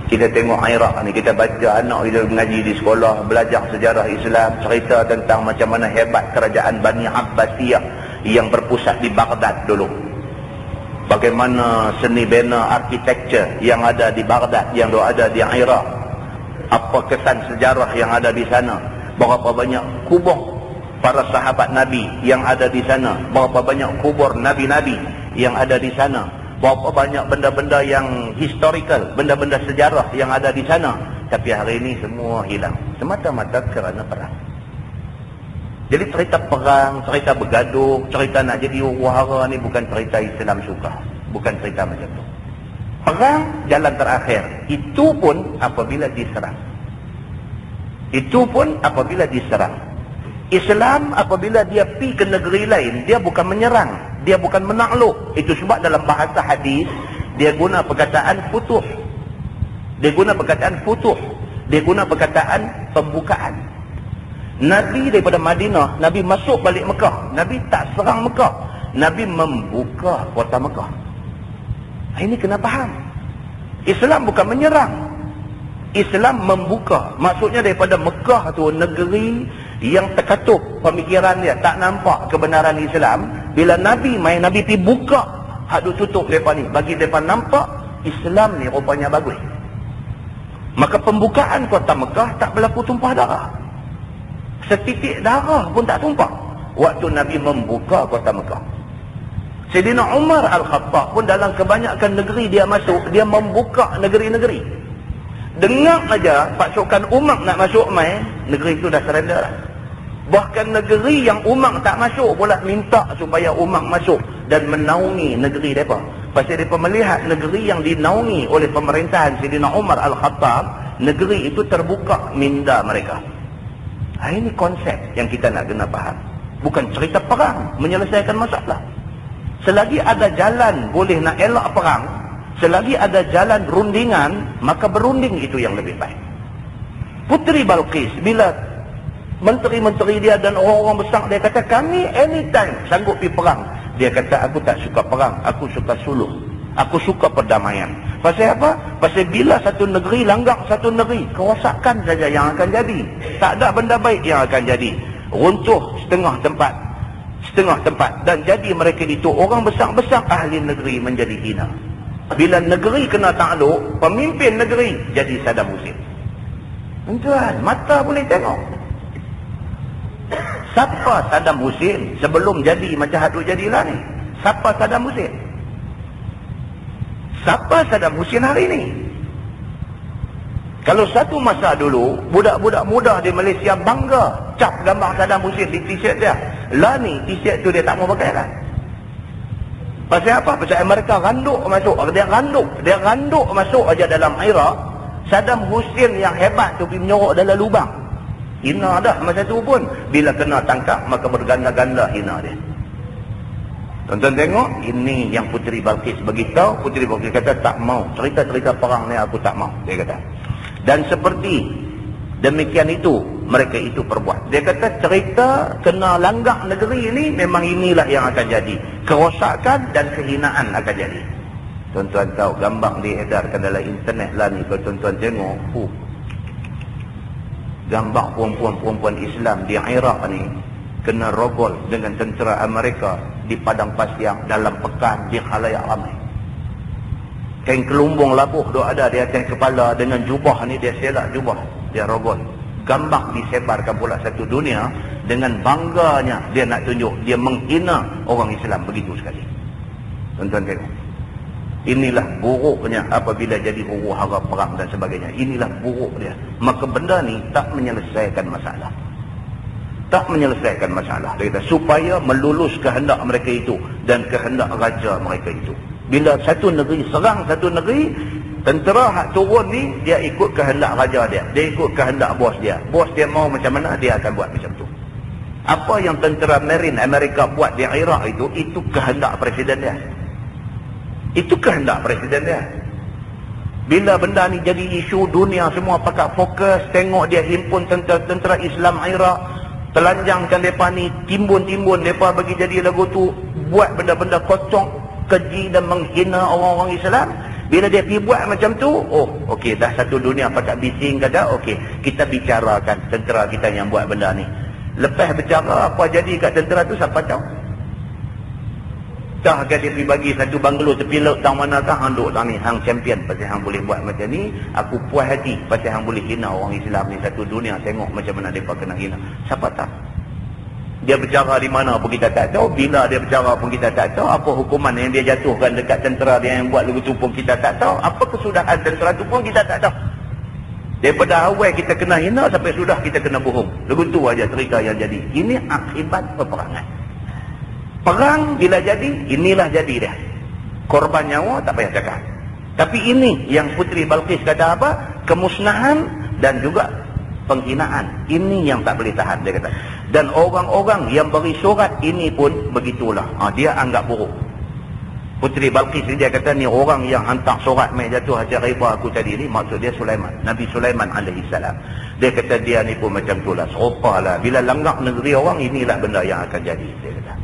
[SPEAKER 1] Kita tengok Iraq ni, kita baca anak kita mengaji di sekolah, belajar sejarah Islam, cerita tentang macam mana hebat kerajaan Bani Abbasiyah yang berpusat di Baghdad dulu. Bagaimana seni bina architecture yang ada di Baghdad, yang ada di Iraq. Apa kesan sejarah yang ada di sana. Berapa banyak kubur para sahabat Nabi yang ada di sana. Berapa banyak kubur Nabi-Nabi yang ada di sana. Berapa banyak benda-benda yang historical, benda-benda sejarah yang ada di sana. Tapi hari ini semua hilang, semata-mata kerana perang. Jadi cerita perang, cerita bergaduh, cerita nak jadi huru-hara ni bukan cerita Islam suka. Bukan cerita macam tu. Perang jalan terakhir, itu pun apabila diserang. Itu pun apabila diserang. Islam apabila dia pergi ke negeri lain, dia bukan menyerang, dia bukan menakluk. Itu sebab dalam bahasa hadis dia guna perkataan futuh. Dia guna perkataan futuh. Dia guna perkataan pembukaan. Nabi daripada Madinah, Nabi masuk balik Mekah. Nabi tak serang Mekah. Nabi membuka kota Mekah. Ini kena faham. Islam bukan menyerang. Islam membuka. Maksudnya daripada Mekah tu, negeri yang terkatup pemikiran dia, tak nampak kebenaran Islam. Bila Nabi main, Nabi pergi buka hak duk tutup mereka ni, bagi mereka nampak Islam ni rupanya bagus. Maka pembukaan kota Mekah tak berlaku tumpah darah. Setitik darah pun tak tumpah waktu Nabi membuka kota Mekah. Sayyidina Umar Al-Khattab pun dalam kebanyakan negeri dia masuk, dia membuka negeri-negeri. Dengar aja pasukan Umar nak masuk main, negeri itu dah surrender dah. Bahkan negeri yang Umar tak masuk pula minta supaya Umar masuk dan menaungi negeri mereka. Pasal mereka melihat negeri yang dinaungi oleh pemerintahan Sayyidina Umar Al-Khattab, negeri itu terbuka minda mereka. Ini konsep yang kita nak kena faham. Bukan cerita perang menyelesaikan masalah. Selagi ada jalan boleh nak elak perang, selagi ada jalan rundingan, maka berunding itu yang lebih baik. Puteri Balqis, bila menteri-menteri dia dan orang-orang besar dia kata, kami anytime sanggup pergi perang. Dia kata, aku tak suka perang, aku suka suluh, aku suka perdamaian. Pasal apa? Pasal bila satu negeri langgar satu negeri, kerosakan saja yang akan jadi. Tak ada benda baik yang akan jadi. Runtuh setengah tempat, dan jadi mereka itu orang besar-besar ahli negeri menjadi hina. Bila negeri kena takluk, pemimpin negeri jadi Saddam Hussein. Tuan, mata boleh tengok. Siapa Saddam Hussein sebelum jadi macam hadu jadilah ni? Siapa Saddam Hussein? Siapa Saddam Hussein hari ini? Kalau satu masa dulu, budak-budak muda di Malaysia bangga cap gambar Saddam Hussein di t-shirt dia. Lah ni t-shirt tu dia tak mau pakai lah. Pasal apa? Pasal Amerika randuk masuk. Dia randuk masuk aja dalam Iraq. Saddam Hussein yang hebat tu pergi menyorok dalam lubang. Hina dah masa tu pun. Bila kena tangkap, maka berganda-ganda hina dia. Tonton tengok, ini yang Puteri Balqis beritahu. Puteri Balqis kata, tak mau. Cerita-cerita perang ni aku tak mau. Dia kata. Dan seperti demikian itu, mereka itu perbuat. Dia kata cerita kena langgar negeri ini, memang inilah yang akan jadi. Kerosakan dan kehinaan akan jadi. Tuan-tuan tahu, gambar diedarkan dalam internet lah ni. Kalau tuan-tuan tengok, gambar perempuan-perempuan Islam di Iraq ni kena rogol dengan tentera Amerika di padang pasir dalam pekan di khalayak ramai. Kain kelumbung labuh tu ada di atas kepala, dengan jubah ni dia selak jubah, dia rogol. Gambar disebarkan pula satu dunia, dengan bangganya dia nak tunjuk dia menghina orang Islam begitu sekali. Tuan-tuan tengok, inilah buruknya apabila jadi huru hara perang dan sebagainya. Inilah buruk dia. Maka benda ni tak menyelesaikan masalah. Tak menyelesaikan masalah. Dia kata, supaya melulus kehendak mereka itu dan kehendak raja mereka itu. Bila satu negeri serang satu negeri, tentera hak turun ni, dia ikut kehendak raja dia. Dia ikut kehendak bos dia. Bos dia mau macam mana, dia akan buat macam tu. Apa yang tentera Marine Amerika buat di Iraq itu kehendak presiden dia. Itu kehendak presiden dia. Bila benda ni jadi isu, dunia semua pakat fokus, tengok dia himpun tentera Islam Iraq, telanjangkan mereka ni, timbun-timbun mereka bagi jadi lagu tu, buat benda-benda kocok, keji dan menghina orang-orang Islam. Bila dia pergi buat macam tu, okey, dah satu dunia pakat bising kata, okey, kita bicarakan tentera kita yang buat benda ni. Lepas bicara, apa jadi kat tentera tu, siapa tahu? Dah dia pergi bagi satu banglo tepi laut tang manakah, hang duk tang ni, hang champion pasal hang boleh buat macam ni, aku puas hati pasal hang boleh hina orang Islam ni satu dunia, tengok macam mana mereka kena hina. Siapa tahu? Dia bercara di mana pun kita tak tahu, bila dia bercara pun kita tak tahu, apa hukuman yang dia jatuhkan dekat tentera dia yang buat lagu tu pun kita tak tahu, apa kesudahan tentera tu pun kita tak tahu. Daripada awal kita kena hina sampai sudah kita kena bohong. Lagu tu aja cerita yang jadi. Ini akibat peperangan. Perang bila jadi, inilah jadi dia. Korban nyawa tak payah cakap. Tapi ini yang Puteri Balqis kata apa? Kemusnahan dan juga penghinaan. Ini yang tak boleh tahan, dia kata. Dan orang-orang yang beri surat ini pun begitulah. Dia anggap buruk. Puteri Balqis ni dia kata ni orang yang hantar surat mai jatuh hati riba aku tadi ni, maksud dia Sulaiman, Nabi Sulaiman alaihi salam. Dia kata dia ni pun macam itulah, serupalah bila langgar negeri orang, inilah benda yang akan jadi, dia kata.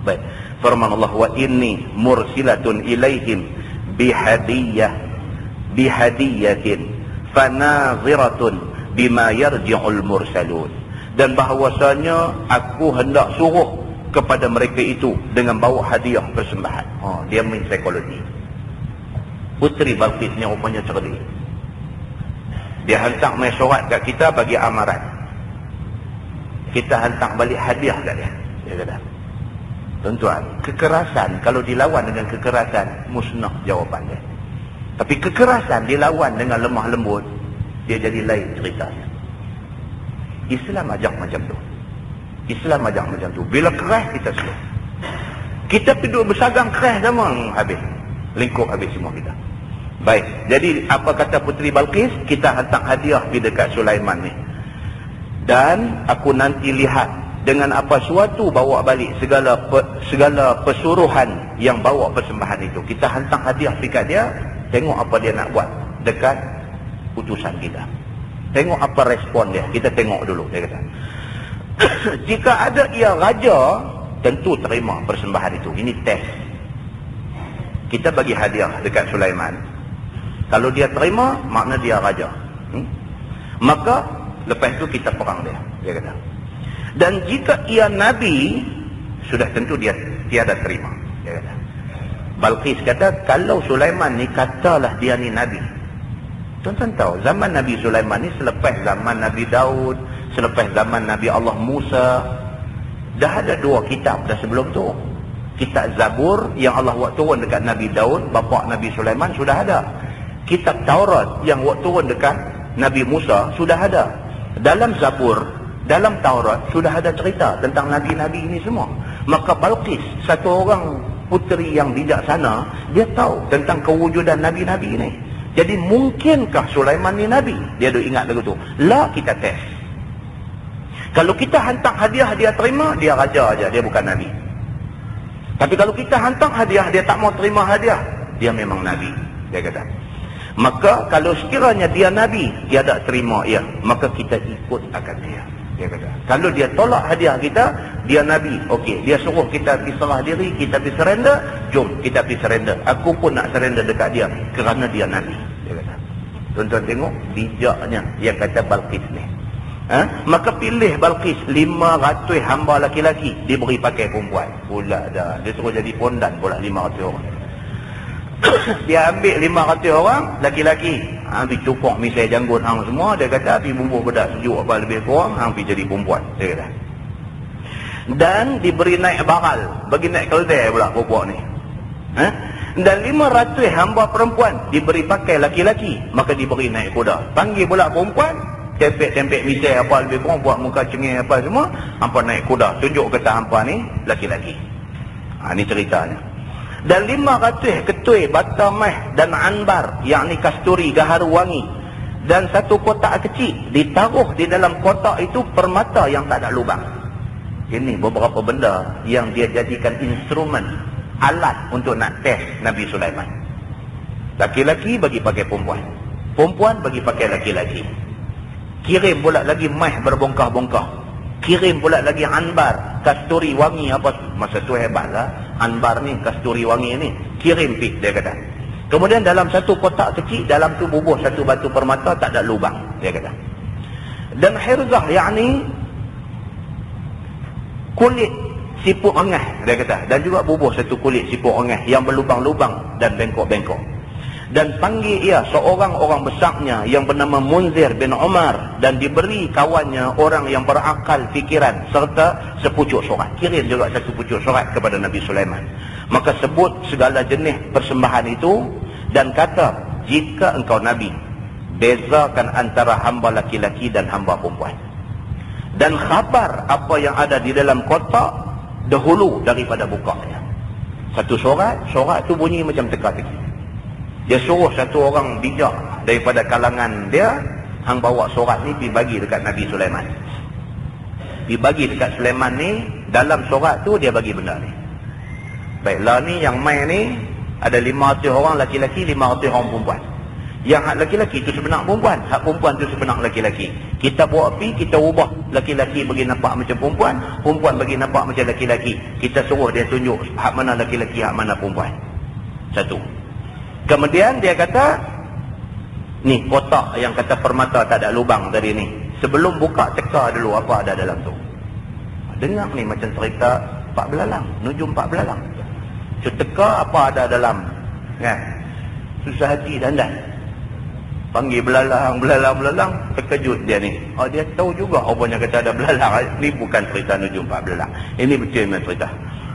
[SPEAKER 1] Baik, firman Allah, wa inni mursilatun ilaihim bihadiyatin fanaziratun bima yarji'ul mursalun. Dan bahawasanya aku hendak suruh kepada mereka itu dengan bawa hadiah persembahan. Dia main psikologi. Puteri Balqis ni rupanya cerdik. Dia hantar main surat kat kita bagi amaran. Kita hantar balik hadiah kat dia. Dia kata, tuan-tuan, kekerasan kalau dilawan dengan kekerasan, musnah jawapan dia. Tapi kekerasan dilawan dengan lemah lembut, dia jadi lain ceritanya. Islam ajak macam tu. Islam ajak macam tu. Bila keras, kita slow. Kita duduk bersagang keras sama, habis. Lingkup habis semua kita. Baik. Jadi, apa kata Puteri Balqis? Kita hantar hadiah pergi dekat Sulaiman ni. Dan aku nanti lihat dengan apa suatu bawa balik segala pesuruhan yang bawa persembahan itu. Kita hantar hadiah pergi kat dia, tengok apa dia nak buat dekat utusan kita. Tengok apa respon dia. Kita tengok dulu, dia kata. Jika ada ia raja, tentu terima persembahan itu. Ini test. Kita bagi hadiah dekat Sulaiman. Kalau dia terima, makna dia raja. Maka lepas itu kita perang dia, dia kata. Dan jika ia nabi, sudah tentu dia tiada terima, dia kata. Balqis kata, kalau Sulaiman ni katalah dia ni nabi. Tuan-tuan tahu, zaman Nabi Sulaiman ni selepas zaman Nabi Daud, selepas zaman Nabi Allah Musa, dah ada 2 kitab dah sebelum tu. Kitab Zabur yang Allah buat turun dekat Nabi Daud, bapa Nabi Sulaiman, sudah ada. Kitab Taurat yang buat turun dekat Nabi Musa, sudah ada. Dalam Zabur, dalam Taurat, sudah ada cerita tentang Nabi-Nabi ini semua. Maka Balqis, satu orang puteri yang bijaksana, dia tahu tentang kewujudan Nabi-Nabi ini. Jadi mungkinkah Sulaiman ni Nabi? Dia duk ingat lagu tu. Lah, kita test. Kalau kita hantar hadiah, dia terima, dia raja aja, dia bukan Nabi. Tapi kalau kita hantar hadiah, dia tak mau terima hadiah, dia memang Nabi, dia kata. Maka kalau sekiranya dia Nabi, dia tak terima ia, maka kita ikut akan dia, dia kata. Kalau dia tolak hadiah kita, dia Nabi, okey, dia suruh kita pergi serah diri, kita pergi surrender, jom kita pergi surrender. Aku pun nak surrender dekat dia kerana dia Nabi, dia kata. Tuan-tuan tengok bijaknya yang kata Balqis ni. Maka pilih Balqis 500 hamba laki-laki, diberi pakai perempuan. Pula dah, dia suruh jadi pondan pula 500 orang. Dia ambil 500 orang laki-laki, pergi cupok misai janggut hang semua, dia kata pergi bumbuh bedak sejuk apa lebih kurang, hang pergi jadi perempuan, dia kata. Dan diberi naik baral, bagi naik keldai pula perempuan ni. Dan 500 hamba perempuan diberi pakai laki-laki, maka diberi naik kuda. Panggil pula perempuan, tempek-tempek misai apa lebih kurang, buat muka cengih apa semua, hampa naik kuda, tunjuk kata hampa ni laki-laki. Ni ceritanya. Dan 500 ketui bata meh dan anbar, yakni kasturi, gaharu wangi, dan satu kotak kecil ditaruh di dalam kotak itu permata yang tak ada lubang. Ini beberapa benda yang dia jadikan instrumen, alat untuk nak test Nabi Sulaiman. Laki-laki bagi pakai perempuan, perempuan bagi pakai laki-laki. Kirim pula lagi meh berbongkah-bongkah, kirim pula lagi anbar, kasturi wangi apa. Masa tu hebatlah anbar ni, kasturi wangi ni, kirim pik, dia kata. Kemudian dalam satu kotak kecil, dalam tu bubuh satu batu permata tak ada lubang, dia kata. Dan hirzah, yakni kulit siput engah, dia kata. Dan juga bubuh satu kulit siput engah yang berlubang-lubang dan bengkok-bengkok. Dan panggil ia seorang orang besarnya yang bernama Munzir bin Umar, dan diberi kawannya orang yang berakal fikiran serta sepucuk surat. Kirim juga satu pucuk surat kepada Nabi Sulaiman. Maka sebut segala jenis persembahan itu dan kata, jika engkau Nabi, bezakan antara hamba laki-laki dan hamba perempuan. Dan khabar apa yang ada di dalam kotak dahulu daripada bukanya. Satu surat tu bunyi macam teka-teki. Dia suruh satu orang bijak daripada kalangan dia, hang bawa surat ni pergi bagi dekat Nabi Sulaiman. Pergi bagi dekat Sulaiman ni, dalam surat tu dia bagi benda ni. Baiklah, ni yang main ni ada 500 orang laki-laki, 500 orang perempuan. Yang hak laki-laki tu sebenar perempuan, hak perempuan tu sebenar laki-laki. Kita buat api, kita ubah. Laki-laki bagi nampak macam perempuan, perempuan bagi nampak macam laki-laki. Kita suruh dia tunjuk hak mana laki-laki, hak mana perempuan. Satu. Kemudian dia kata, ni kotak yang kata permata tak ada lubang tadi ni. Sebelum buka, cekar dulu apa ada dalam tu. Dengar ni macam cerita Pak Belalang, nujum Pak Belalang. So, teka apa ada dalam, kan? Susah hati dandan. Panggil belalang, terkejut dia ni. Oh, dia tahu juga rupanya kata ada belalang. Ini bukan cerita nujum Pak Belalang. Ini betul memang cerita.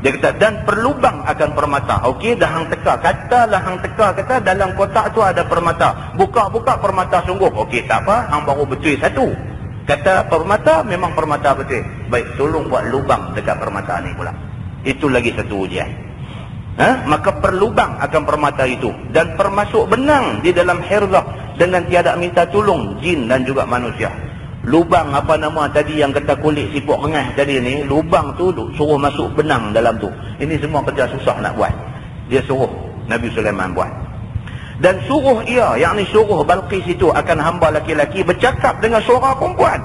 [SPEAKER 1] Dia kata, dan perlubang akan permata. Okey, dah hang teka. Katalah hang teka, kata dalam kotak tu ada permata. Buka-buka permata sungguh. Okey, tak apa, hang baru betul satu. Kata permata, memang permata betul. Baik, tolong buat lubang dekat permata ni pula. Itu lagi satu ujian. Maka perlubang akan permata itu. Dan termasuk benang di dalam hirzah dengan tiada minta tolong jin dan juga manusia. Lubang apa nama tadi yang kata kulit siput rengah tadi ni, lubang tu suruh masuk benang dalam tu. Ini semua kerja susah nak buat. Dia suruh Nabi Sulaiman buat. Dan suruh ia, yakni suruh Balqis itu akan hamba laki-laki bercakap dengan suara perempuan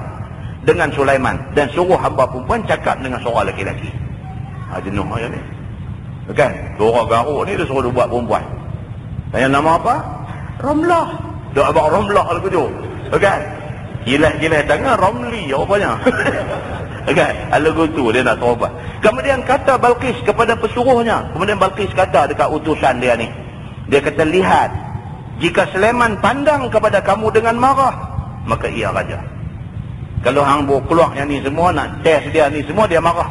[SPEAKER 1] dengan Sulaiman, dan suruh hamba perempuan cakap dengan suara laki-laki. Jenuh ayat ni. Kan? Suara garuk ni dia suruh dia buat perempuan. Tanya nama apa? Ramlah. Dia abang Ramlah lagu tu. Kan? Gilah-gilah tangan Ramli rupanya. Kan? Lagu tu dia nak taubat. Kemudian kata Balqis kepada pesuruhnya. Kemudian Balqis kata dekat utusan dia ni. Dia kata, lihat, jika Sulaiman pandang kepada kamu dengan marah, maka ia raja. Kalau hang bawa keluar yang ni semua, nak test dia ni semua, dia marah.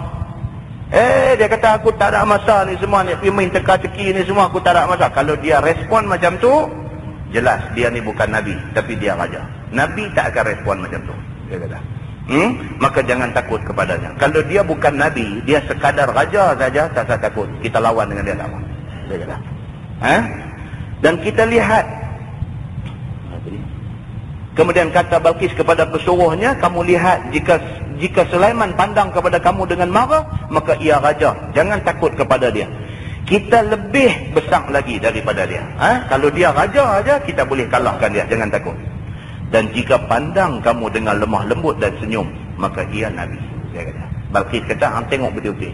[SPEAKER 1] Dia kata, aku tak ada masa ni semua, ni main teka-teki ni semua, aku tak ada masa. Kalau dia respon macam tu, jelas dia ni bukan Nabi, tapi dia raja. Nabi tak akan respon macam tu, dia kata. Maka jangan takut kepadanya. Kalau dia bukan Nabi, dia sekadar raja saja, tak usah takut. Kita lawan dengan dia tak apa, dia kata. Dan kita lihat, kemudian kata Balqis kepada pesuruhnya, kamu lihat, jika Sulaiman pandang kepada kamu dengan marah, maka ia raja. Jangan takut kepada dia. Kita lebih besar lagi daripada dia. Kalau dia raja aja, kita boleh kalahkan dia. Jangan takut. Dan jika pandang kamu dengan lemah lembut dan senyum, maka ia Nabi. Dia kata. Balqis kata, hang tengok betul-betul.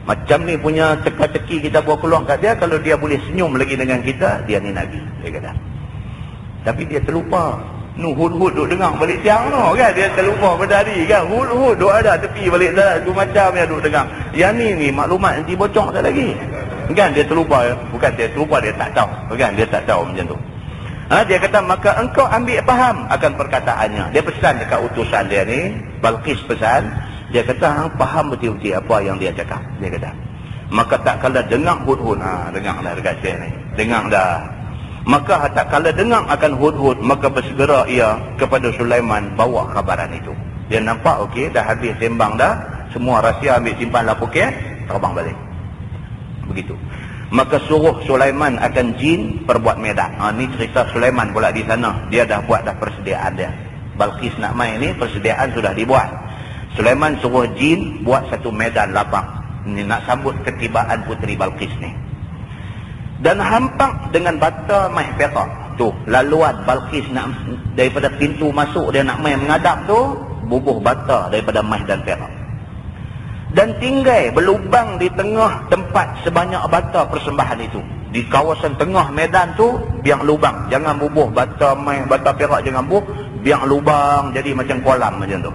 [SPEAKER 1] Macam ni punya teka-teki kita buat keluar kat dia, kalau dia boleh senyum lagi dengan kita, dia ni Nabi. Dia kata. Tapi dia terlupa. Hud-hud duk dengar balik siang tu kan. Dia terlupa berdari kan. Hud-hud duk ada tepi balik jalan. Tu macam dia duk dengar. Yang ni maklumat nanti bocor tak lagi. Kan dia terlupa. Bukan dia terlupa, dia tak tahu. Kan dia tak tahu macam tu. Dia kata, maka engkau ambil faham akan perkataannya. Dia pesan dekat utusan dia ni. Balqis pesan. Dia kata, hang faham betul-betul apa yang dia cakap. Dia kata. Maka tak kala dengar hud-hud. Dengar dah dekat saya ni. Dengar dah. Maka tak kala dengar akan hud-hud, maka bersegera ia kepada Sulaiman bawa kabaran itu. Dia nampak okey, dah habis sembang dah, semua rahsia ambil simpan lapuk, terbang balik. Begitu. Maka suruh Sulaiman akan jin perbuat medan. Ni cerita Sulaiman pula di sana. Dia dah buat dah persediaan dia. Balqis nak main ni, persediaan sudah dibuat. Sulaiman suruh jin buat satu medan lapang. Ni nak sambut ketibaan puteri Balqis ni. Dan hampak dengan bata mai perak tu, laluan Balqis nak daripada pintu masuk dia nak mai menghadap tu, bubuh bata daripada mai dan perak. Dan tinggal berlubang di tengah tempat sebanyak bata persembahan itu. Di kawasan tengah medan tu biang lubang, jangan bubuh bata mai, bata perak jangan bubuh, biang lubang jadi macam kolam macam tu.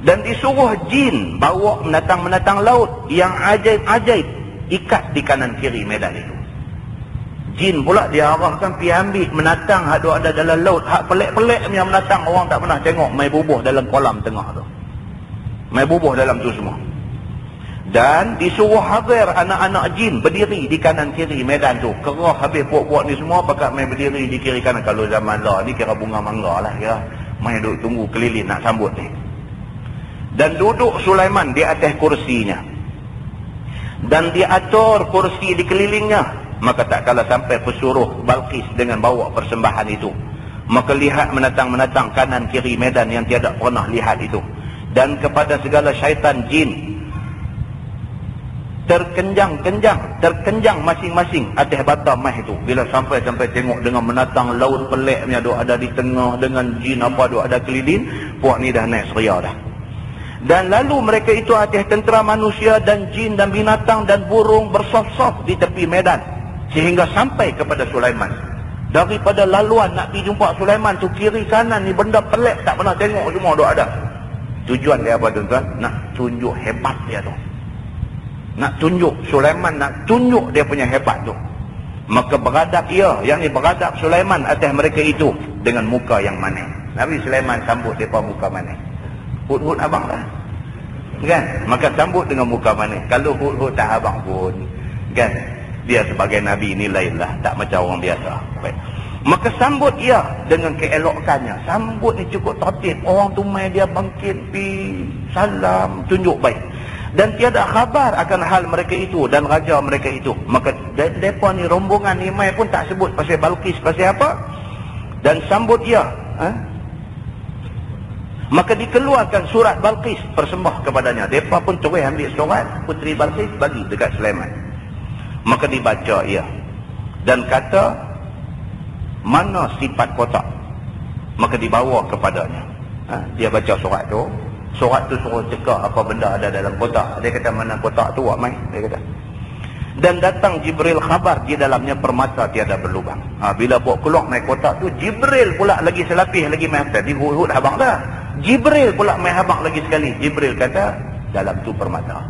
[SPEAKER 1] Dan disuruh jin bawa menatang-menatang laut yang ajaib-ajaib, ikat di kanan kiri medan itu. Jin pula dia arahkan pergi ambil menatang hak ada dalam laut, hak pelik-pelik punya menatang orang tak pernah tengok, mai bubuh dalam kolam tengah tu. Mai bubuh dalam tu semua. Dan disuruh hadir anak-anak jin berdiri di kanan kiri medan tu. Kerah habis puak-puak ni semua pakat mai berdiri di kiri kanan. Kalau zaman lah ni kira bunga mangga lah kira. Mai duduk tunggu keliling nak sambut ni. Dan duduk Sulaiman di atas kursinya. Dan diatur kursi di kelilingnya. Maka tak kala sampai pesuruh Balqis dengan bawa persembahan itu. Maka lihat menatang-menatang kanan kiri medan yang tiada pernah lihat itu. Dan kepada segala syaitan jin
[SPEAKER 2] terkenjang masing-masing atas bata mah itu. Bila sampai tengok dengan menatang laut peliknya duk ada di tengah, dengan jin apa duk ada keliling, puak ni dah naik seria dah. Dan lalu mereka itu atas tentera manusia dan jin dan binatang dan burung bersaf-saf di tepi medan sehingga sampai kepada Sulaiman. Daripada laluan nak pergi jumpa Sulaiman tu, kiri kanan ni benda pelik tak pernah tengok, semua duk ada. Tujuan dia apa tuan-tuan? Nak tunjuk hebat dia tu. Nak tunjuk Sulaiman, nak tunjuk dia punya hebat tu. Maka beradab ia, yang ni beradab Sulaiman atas mereka itu dengan muka yang manis. Nabi Sulaiman sambut depa muka manis. Hud-hud abang lah, kan? Maka sambut dengan muka manis. Kalau hud-hud tak abang pun, kan? Dia sebagai Nabi ni lainlah, tak macam orang biasa. Baik. Maka sambut ia dengan keelokannya. Sambut ni cukup tertib. Orang tu mai dia bangkit pi salam, tunjuk baik. Dan tiada khabar akan hal mereka itu dan raja mereka itu. Maka mereka ni rombongan ni mai pun tak sebut pasal Balqis, pasal apa. Dan sambut ia. Maka dikeluarkan surat Balqis persembah kepadanya. Mereka pun terus ambil surat Puteri Balqis bagi dekat Sulaiman. Maka dibaca ia. Dan kata, mana sifat kotak? Maka dibawa kepadanya. Dia baca surat tu. Surat tu suruh cekak apa benda ada dalam kotak. Dia kata, mana kotak tu awak mai? Dia kata. Dan datang Jibril khabar di dalamnya permata tiada berlubang. Bila buat keluar mai kotak tu, Jibril pula lagi selapih lagi mai. Tadi hud-hud habang dah. Jibril pula mai habang lagi sekali. Jibril kata, dalam tu permata.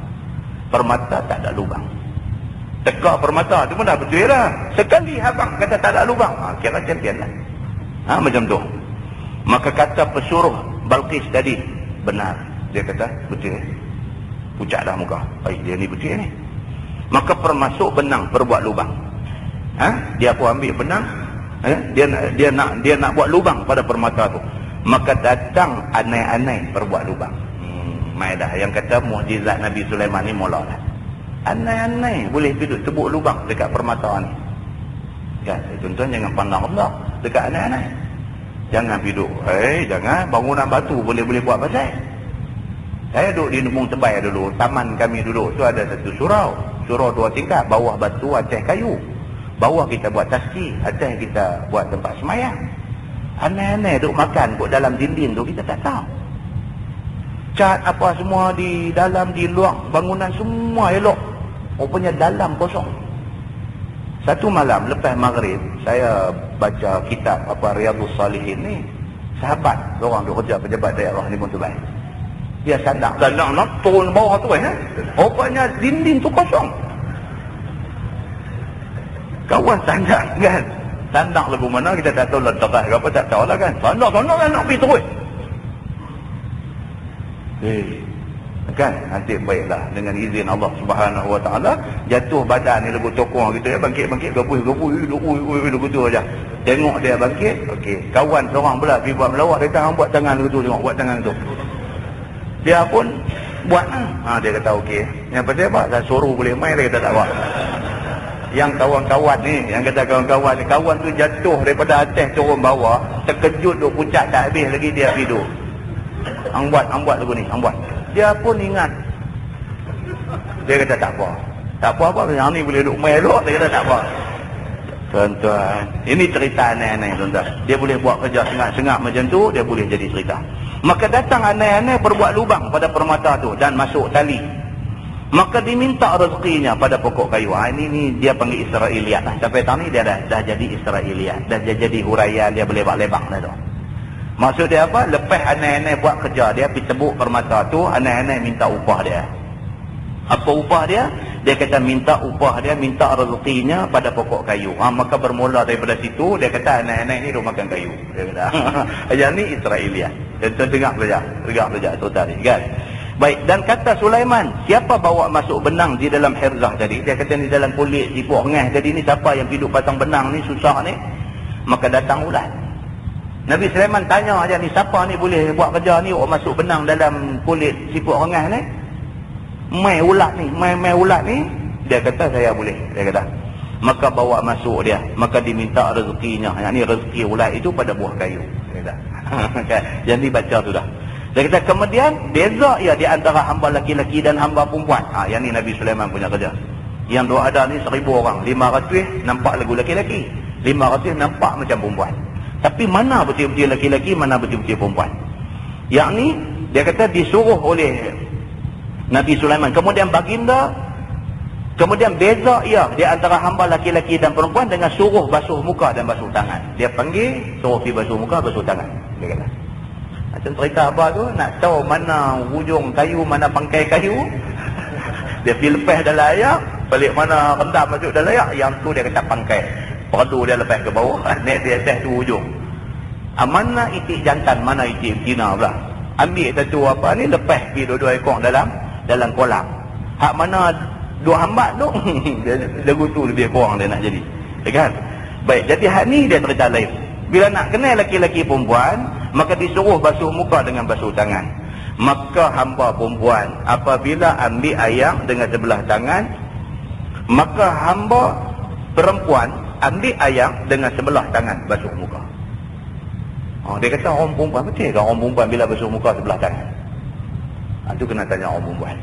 [SPEAKER 2] Permata tak ada lubang. Tekak permata tu pun dah betul lah. Sekali habang kata tak ada lubang. Kira champion lah. Macam tu. Maka kata pesuruh Balqis tadi, benar. Dia kata, betul. Pucat dah muka. Dia ni betul ni. Maka permasuk benang perbuat lubang. Dia pun ambil benang. Dia nak buat lubang pada permata tu. Maka datang anai-anai perbuat lubang. Mai dah. Yang kata mukjizat Nabi Sulaiman ni mula dah. Anai-anai boleh duduk tebuk lubang dekat permata ni. Kan? Tuan-tuan jangan pandang Allah dekat anai-anai. Jangan duduk. Jangan. Bangunan batu boleh buat pasal. Saya duduk di Nembung Tebai dulu. Taman kami dulu. Tu ada satu surau. Surau 2 tingkat. Bawah batu, atas kayu. Bawah kita buat taski. Atas kita buat tempat semayang. Aneh-aneh duduk makan kat dalam dinding tu. Kita tak tahu. Cat apa semua di dalam, di luar. Bangunan semua elok. Rupanya dalam kosong. Satu malam lepas maghrib, saya baca kitab Riyadhus Salihin ni. Sahabat orang duk kerja pejabat daerah Nembung Tebai. Dia sadar nak turun bawah tu rupanya dinding tu kosong. Kawan sandang kan. Sandang lagu mana kita tak tahu lah, terah ke apa tak tahu lah kan. Sandang kan nak pergi terus. Kan nanti baiklah dengan izin Allah Subhanahu Wa Taala, jatuh badan ni lagu tokong gitu ya, bangkit gabui lagu tu aja. Tengok dia bangkit, okey. Kawan seorang pula pergi buat melawat, dia tahu buat tangan lagu tu, tengok buat tangan tu. Dia pun buat dia kata okey. Yang pasal apa? Saya suruh boleh main, dia kata tak apa. Yang kawan-kawan ni, yang kata kawan-kawan ni, kawan tu jatuh daripada atas turun bawah, terkejut duk pucat tak habis lagi dia tidur. Hang buat lagu ni, hang buat. Dia pun ingat. Dia kata tak apa. Tak apa-apa, yang ni boleh duk main elok, dia kata tak apa. Tuan-tuan, ini cerita aneh-aneh tuan-tuan. Dia boleh buat kerja sengak-sengak macam tu, dia boleh jadi cerita. Maka datang aneh-aneh berbuat lubang pada permata tu dan masuk tali. Maka diminta rezekinya pada pokok kayu. Ini dia panggil Israiliyat lah. Sampai tahun ni dia dah jadi Israiliyat. Dah jadi huraian, dia boleh lebak-lebak dah tu. Maksud dia apa? Lepas aneh-aneh buat kerja, dia pergi tebuk permata tu, aneh-aneh minta upah dia. Apa upah dia? Dia kata minta upah dia, minta rezekinya pada pokok kayu. Maka bermula daripada situ, dia kata aneh-aneh ni duk makan kayu. Dia kata, yang ni Israiliyat. Dia dengar belajar tu tadi kan. Baik, dan kata Sulaiman, siapa bawa masuk benang di dalam hirzah tadi? Dia kata ni dalam kulit siput ngah tadi ni, siapa yang hidup pasang benang ni susah ni? Maka datang ulat. Nabi Sulaiman tanya aja ni, siapa ni boleh buat kerja ni, masuk benang dalam kulit siput ngah ni? Mai ulat ni. Dia kata saya boleh. Dia kata. Maka bawa masuk dia. Maka diminta rezekinya. Yang ni rezeki ulat itu pada buah kayu. Dia kata. Yang dibaca tu dah. Dia kata kemudian beza ia di antara hamba laki-laki dan hamba perempuan. Yang ni Nabi Sulaiman punya kerja. Yang dua ada ni 1000 orang, 500 nampak lagu laki-laki, 500 nampak macam perempuan. Tapi mana betul-betul laki-laki, mana betul-betul perempuan. Yang ni dia kata disuruh oleh Nabi Sulaiman. Kemudian baginda, kemudian beza ia di antara hamba laki-laki dan perempuan dengan suruh basuh muka dan basuh tangan. Dia panggil, suruh pergi basuh muka, basuh tangan. Dia kata. Macam cerita apa tu, nak tahu mana hujung kayu, mana pangkai kayu. Dia pergi lepas dalam air, balik mana rendam masuk dalam air, yang tu dia kata pangkai. Perlu dia lepas ke bawah, naik di atas tu hujung. Mana itik jantan, mana itik betina pula. Ambil satu apa ni, lepas pergi dua-dua ekor dalam kolam. Hak mana dua hambat tu, lagu tu lebih kurang dia nak jadi. Ya kan? Baik, jadi hak ni dia cerita lain. Bila nak kenal laki-laki perempuan, maka disuruh basuh muka dengan basuh tangan. Maka hamba perempuan apabila ambil air dengan sebelah tangan, maka hamba perempuan ambil air dengan sebelah tangan basuh muka. Dia kata orang perempuan, betul ke orang perempuan bila basuh muka sebelah tangan? Itu kena tanya orang perempuan.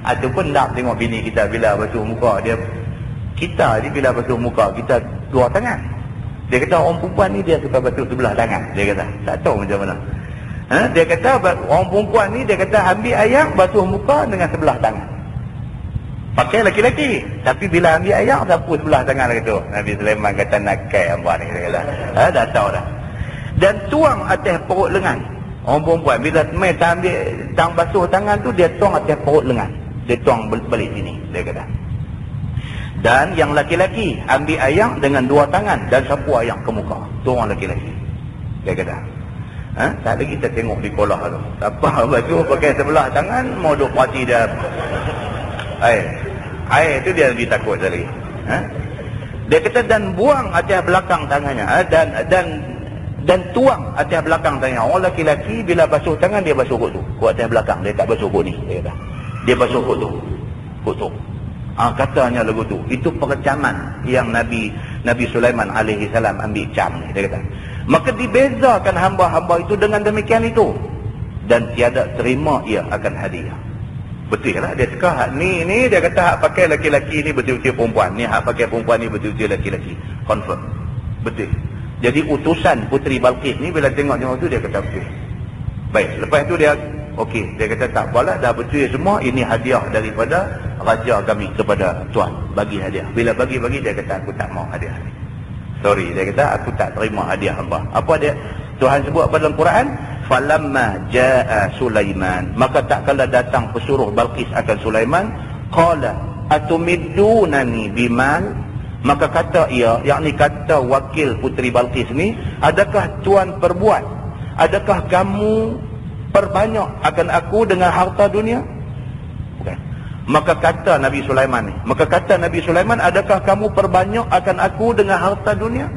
[SPEAKER 2] Itu pun nak tengok bini kita bila basuh muka dia. Kita ni bila basuh muka kita dua tangan. Dia kata orang perempuan ni dia suka basuh sebelah tangan. Dia kata tak tahu macam mana. Dia kata orang perempuan ni dia kata ambil air basuh muka dengan sebelah tangan. Pakai laki-laki. Tapi bila ambil air sapu sebelah tangan lagi tu. Nabi Sulaiman kata nakai hamba ni. Dia kata dah tahu dah. Dan tuang atas perut lengan. Orang perempuan bila main ambil tang basuh tangan tu, dia tuang atas perut lengan. Dia tuang balik sini, dia kata. Dan yang laki-laki ambil air dengan dua tangan dan sapu air ke muka. Tu orang laki-laki, dia kata. Tak ada kita tengok di kolah tu. Siapa basuh pakai sebelah tangan, mau duk parti dia. Air tu dia lebih takut lagi. Dia kata dan buang atas belakang tangannya. Dan tuang atas belakang tangannya. Orang laki-laki bila basuh tangan dia basuh kot tu. Kot atas belakang, dia tak basuh kot ni, dia kata. Dia basuh kot tu. Kot tu. Katanya lagu tu. Itu percaman yang Nabi Sulaiman alaihi salam ambil cam ni, dia kata. Maka dibezakan hamba-hamba itu dengan demikian itu. Dan tiada terima ia akan hadiah. Betul lah, dia cakap hak ni dia kata hak pakai laki-laki ni betul-betul perempuan. Ni hak pakai perempuan ni betul-betul laki-laki. Confirm. Betul. Jadi utusan Puteri Balqis ni bila tengok tu dia kata betul. Baik, lepas tu dia okey, dia kata tak apalah, dah betul semua, ini hadiah daripada raja kami kepada tuan, bagi hadiah. Bila bagi dia kata aku tak mau hadiah ni. Sorry, dia kata aku tak terima hadiah hamba. Apa dia Tuhan sebut pada dalam Quran? Falamma jaa Sulaiman, maka tak kala datang pesuruh Balqis akan Sulaiman, qala atumiddunani bimal, maka kata ia, yakni kata wakil Puteri Balqis ni, adakah tuan perbuat, adakah kamu perbanyak akan aku dengan harta dunia? Bukan. Maka kata Nabi Sulaiman, adakah kamu perbanyak akan aku dengan harta dunia?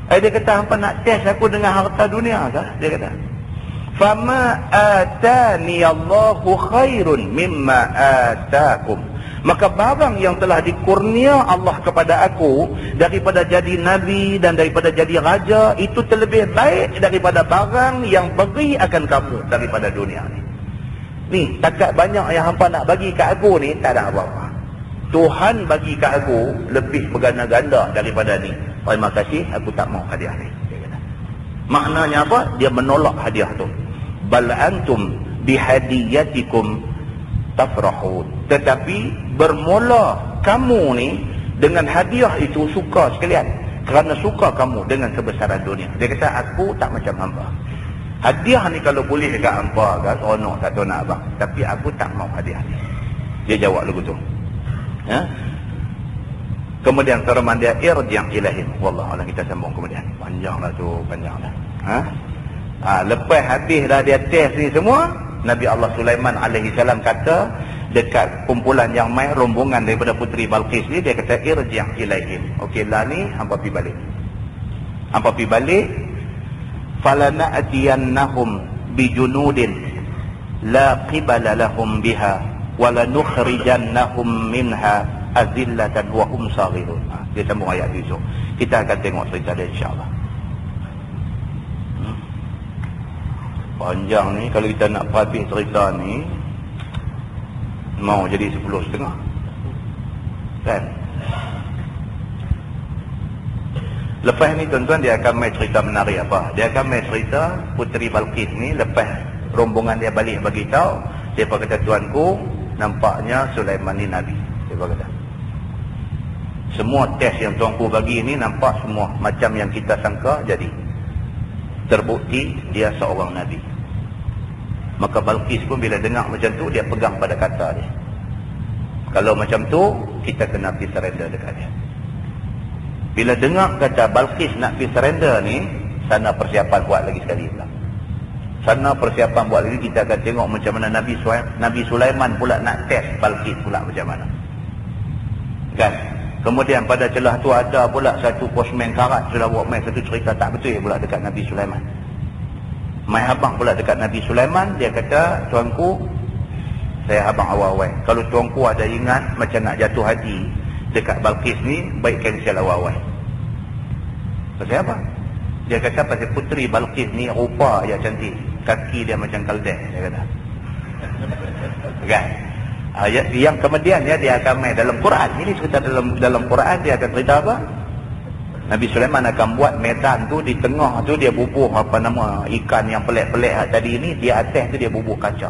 [SPEAKER 2] Dia kata hampa nak test aku dengan harta dunia kah? Dia kata fama atani Allahu khairun mimma atakum, maka barang yang telah dikurnia Allah kepada aku daripada jadi nabi dan daripada jadi raja, itu terlebih baik daripada barang yang beri akan kamu daripada dunia ni. Ni takat banyak yang hampa nak bagi kat aku ni, tak ada apa-apa. Tuhan bagi kat aku lebih berganda-ganda daripada ni. Terima kasih, aku tak mau hadiah ni. Maknanya apa? Dia menolak hadiah tu. Bal antum bihadiyatikum tafrahun. Tetapi bermula kamu ni dengan hadiah itu suka sekalian. Kerana suka kamu dengan kebesaran dunia. Dia kata aku tak macam hamba. Hadiah ni kalau boleh dekat hamba kan, seronok tak tahu nak abang. Tapi aku tak mau hadiah ni. Dia jawab lagu tu. Kemudian firman dia irji' ilaihim. Wallahualam, kita sambung kemudian. Panjanglah tu, panjanglah. Lepas habis dah dia test ni semua, Nabi Allah Sulaiman alaihi salam kata dekat kumpulan yang mai rombongan daripada Puteri Balqis ni, dia kata irji' ilaihim. Okey lah ni, hampa pergi balik. Hampa pergi balik. Falana'tiyannahum bijunudin la qibala lahum biha wala nukhrijannahum minha azillatan wa hum saghirun. Dia sambung ayat itu. Kita akan tengok cerita dia insya-Allah. Panjang ni, kalau kita nak habis cerita ni, mau jadi 10.30. Kan? Lepas ni tuan-tuan, dia akan main cerita menarik apa? Dia akan main cerita Puteri Balqis ni, lepas rombongan dia balik bagi tahu, dia kata, tuanku, nampaknya Sulaiman ni Nabi. Dia kata, semua test yang tuanku bagi ni nampak semua macam yang kita sangka jadi. Terbukti dia seorang Nabi. Maka Balqis pun bila dengar macam tu, dia pegang pada kata dia. Kalau macam tu, kita kena pergi surrender dekat dia. Bila dengar kata Balqis nak pergi surrender ni, sana persiapan buat lagi sekali pula. Sana persiapan buat lagi, kita akan tengok macam mana Nabi Sulaiman pula nak test Balqis pula macam mana. Kan? Kemudian pada celah tu ada pula satu postman karat sudah buat main satu cerita tak betul pula dekat Nabi Sulaiman. Mai habang pula dekat Nabi Sulaiman, dia kata, tuanku, saya habang awal-awal. Kalau tuanku ada ingat macam nak jatuh hati dekat Balqis ni, baik cancel awal-awal. Pasal apa? Dia kata pasal puteri Balqis ni rupa dia cantik, kaki dia macam keldek, dia kata. Kan? Yang kemudian dia akan main dalam Quran. Ini cerita dalam Quran, dia akan cerita apa? Nabi Sulaiman akan buat medan tu, di tengah tu dia bubuh apa nama ikan yang pelik-pelik tadi ni, di atas tu dia bubuh kaca.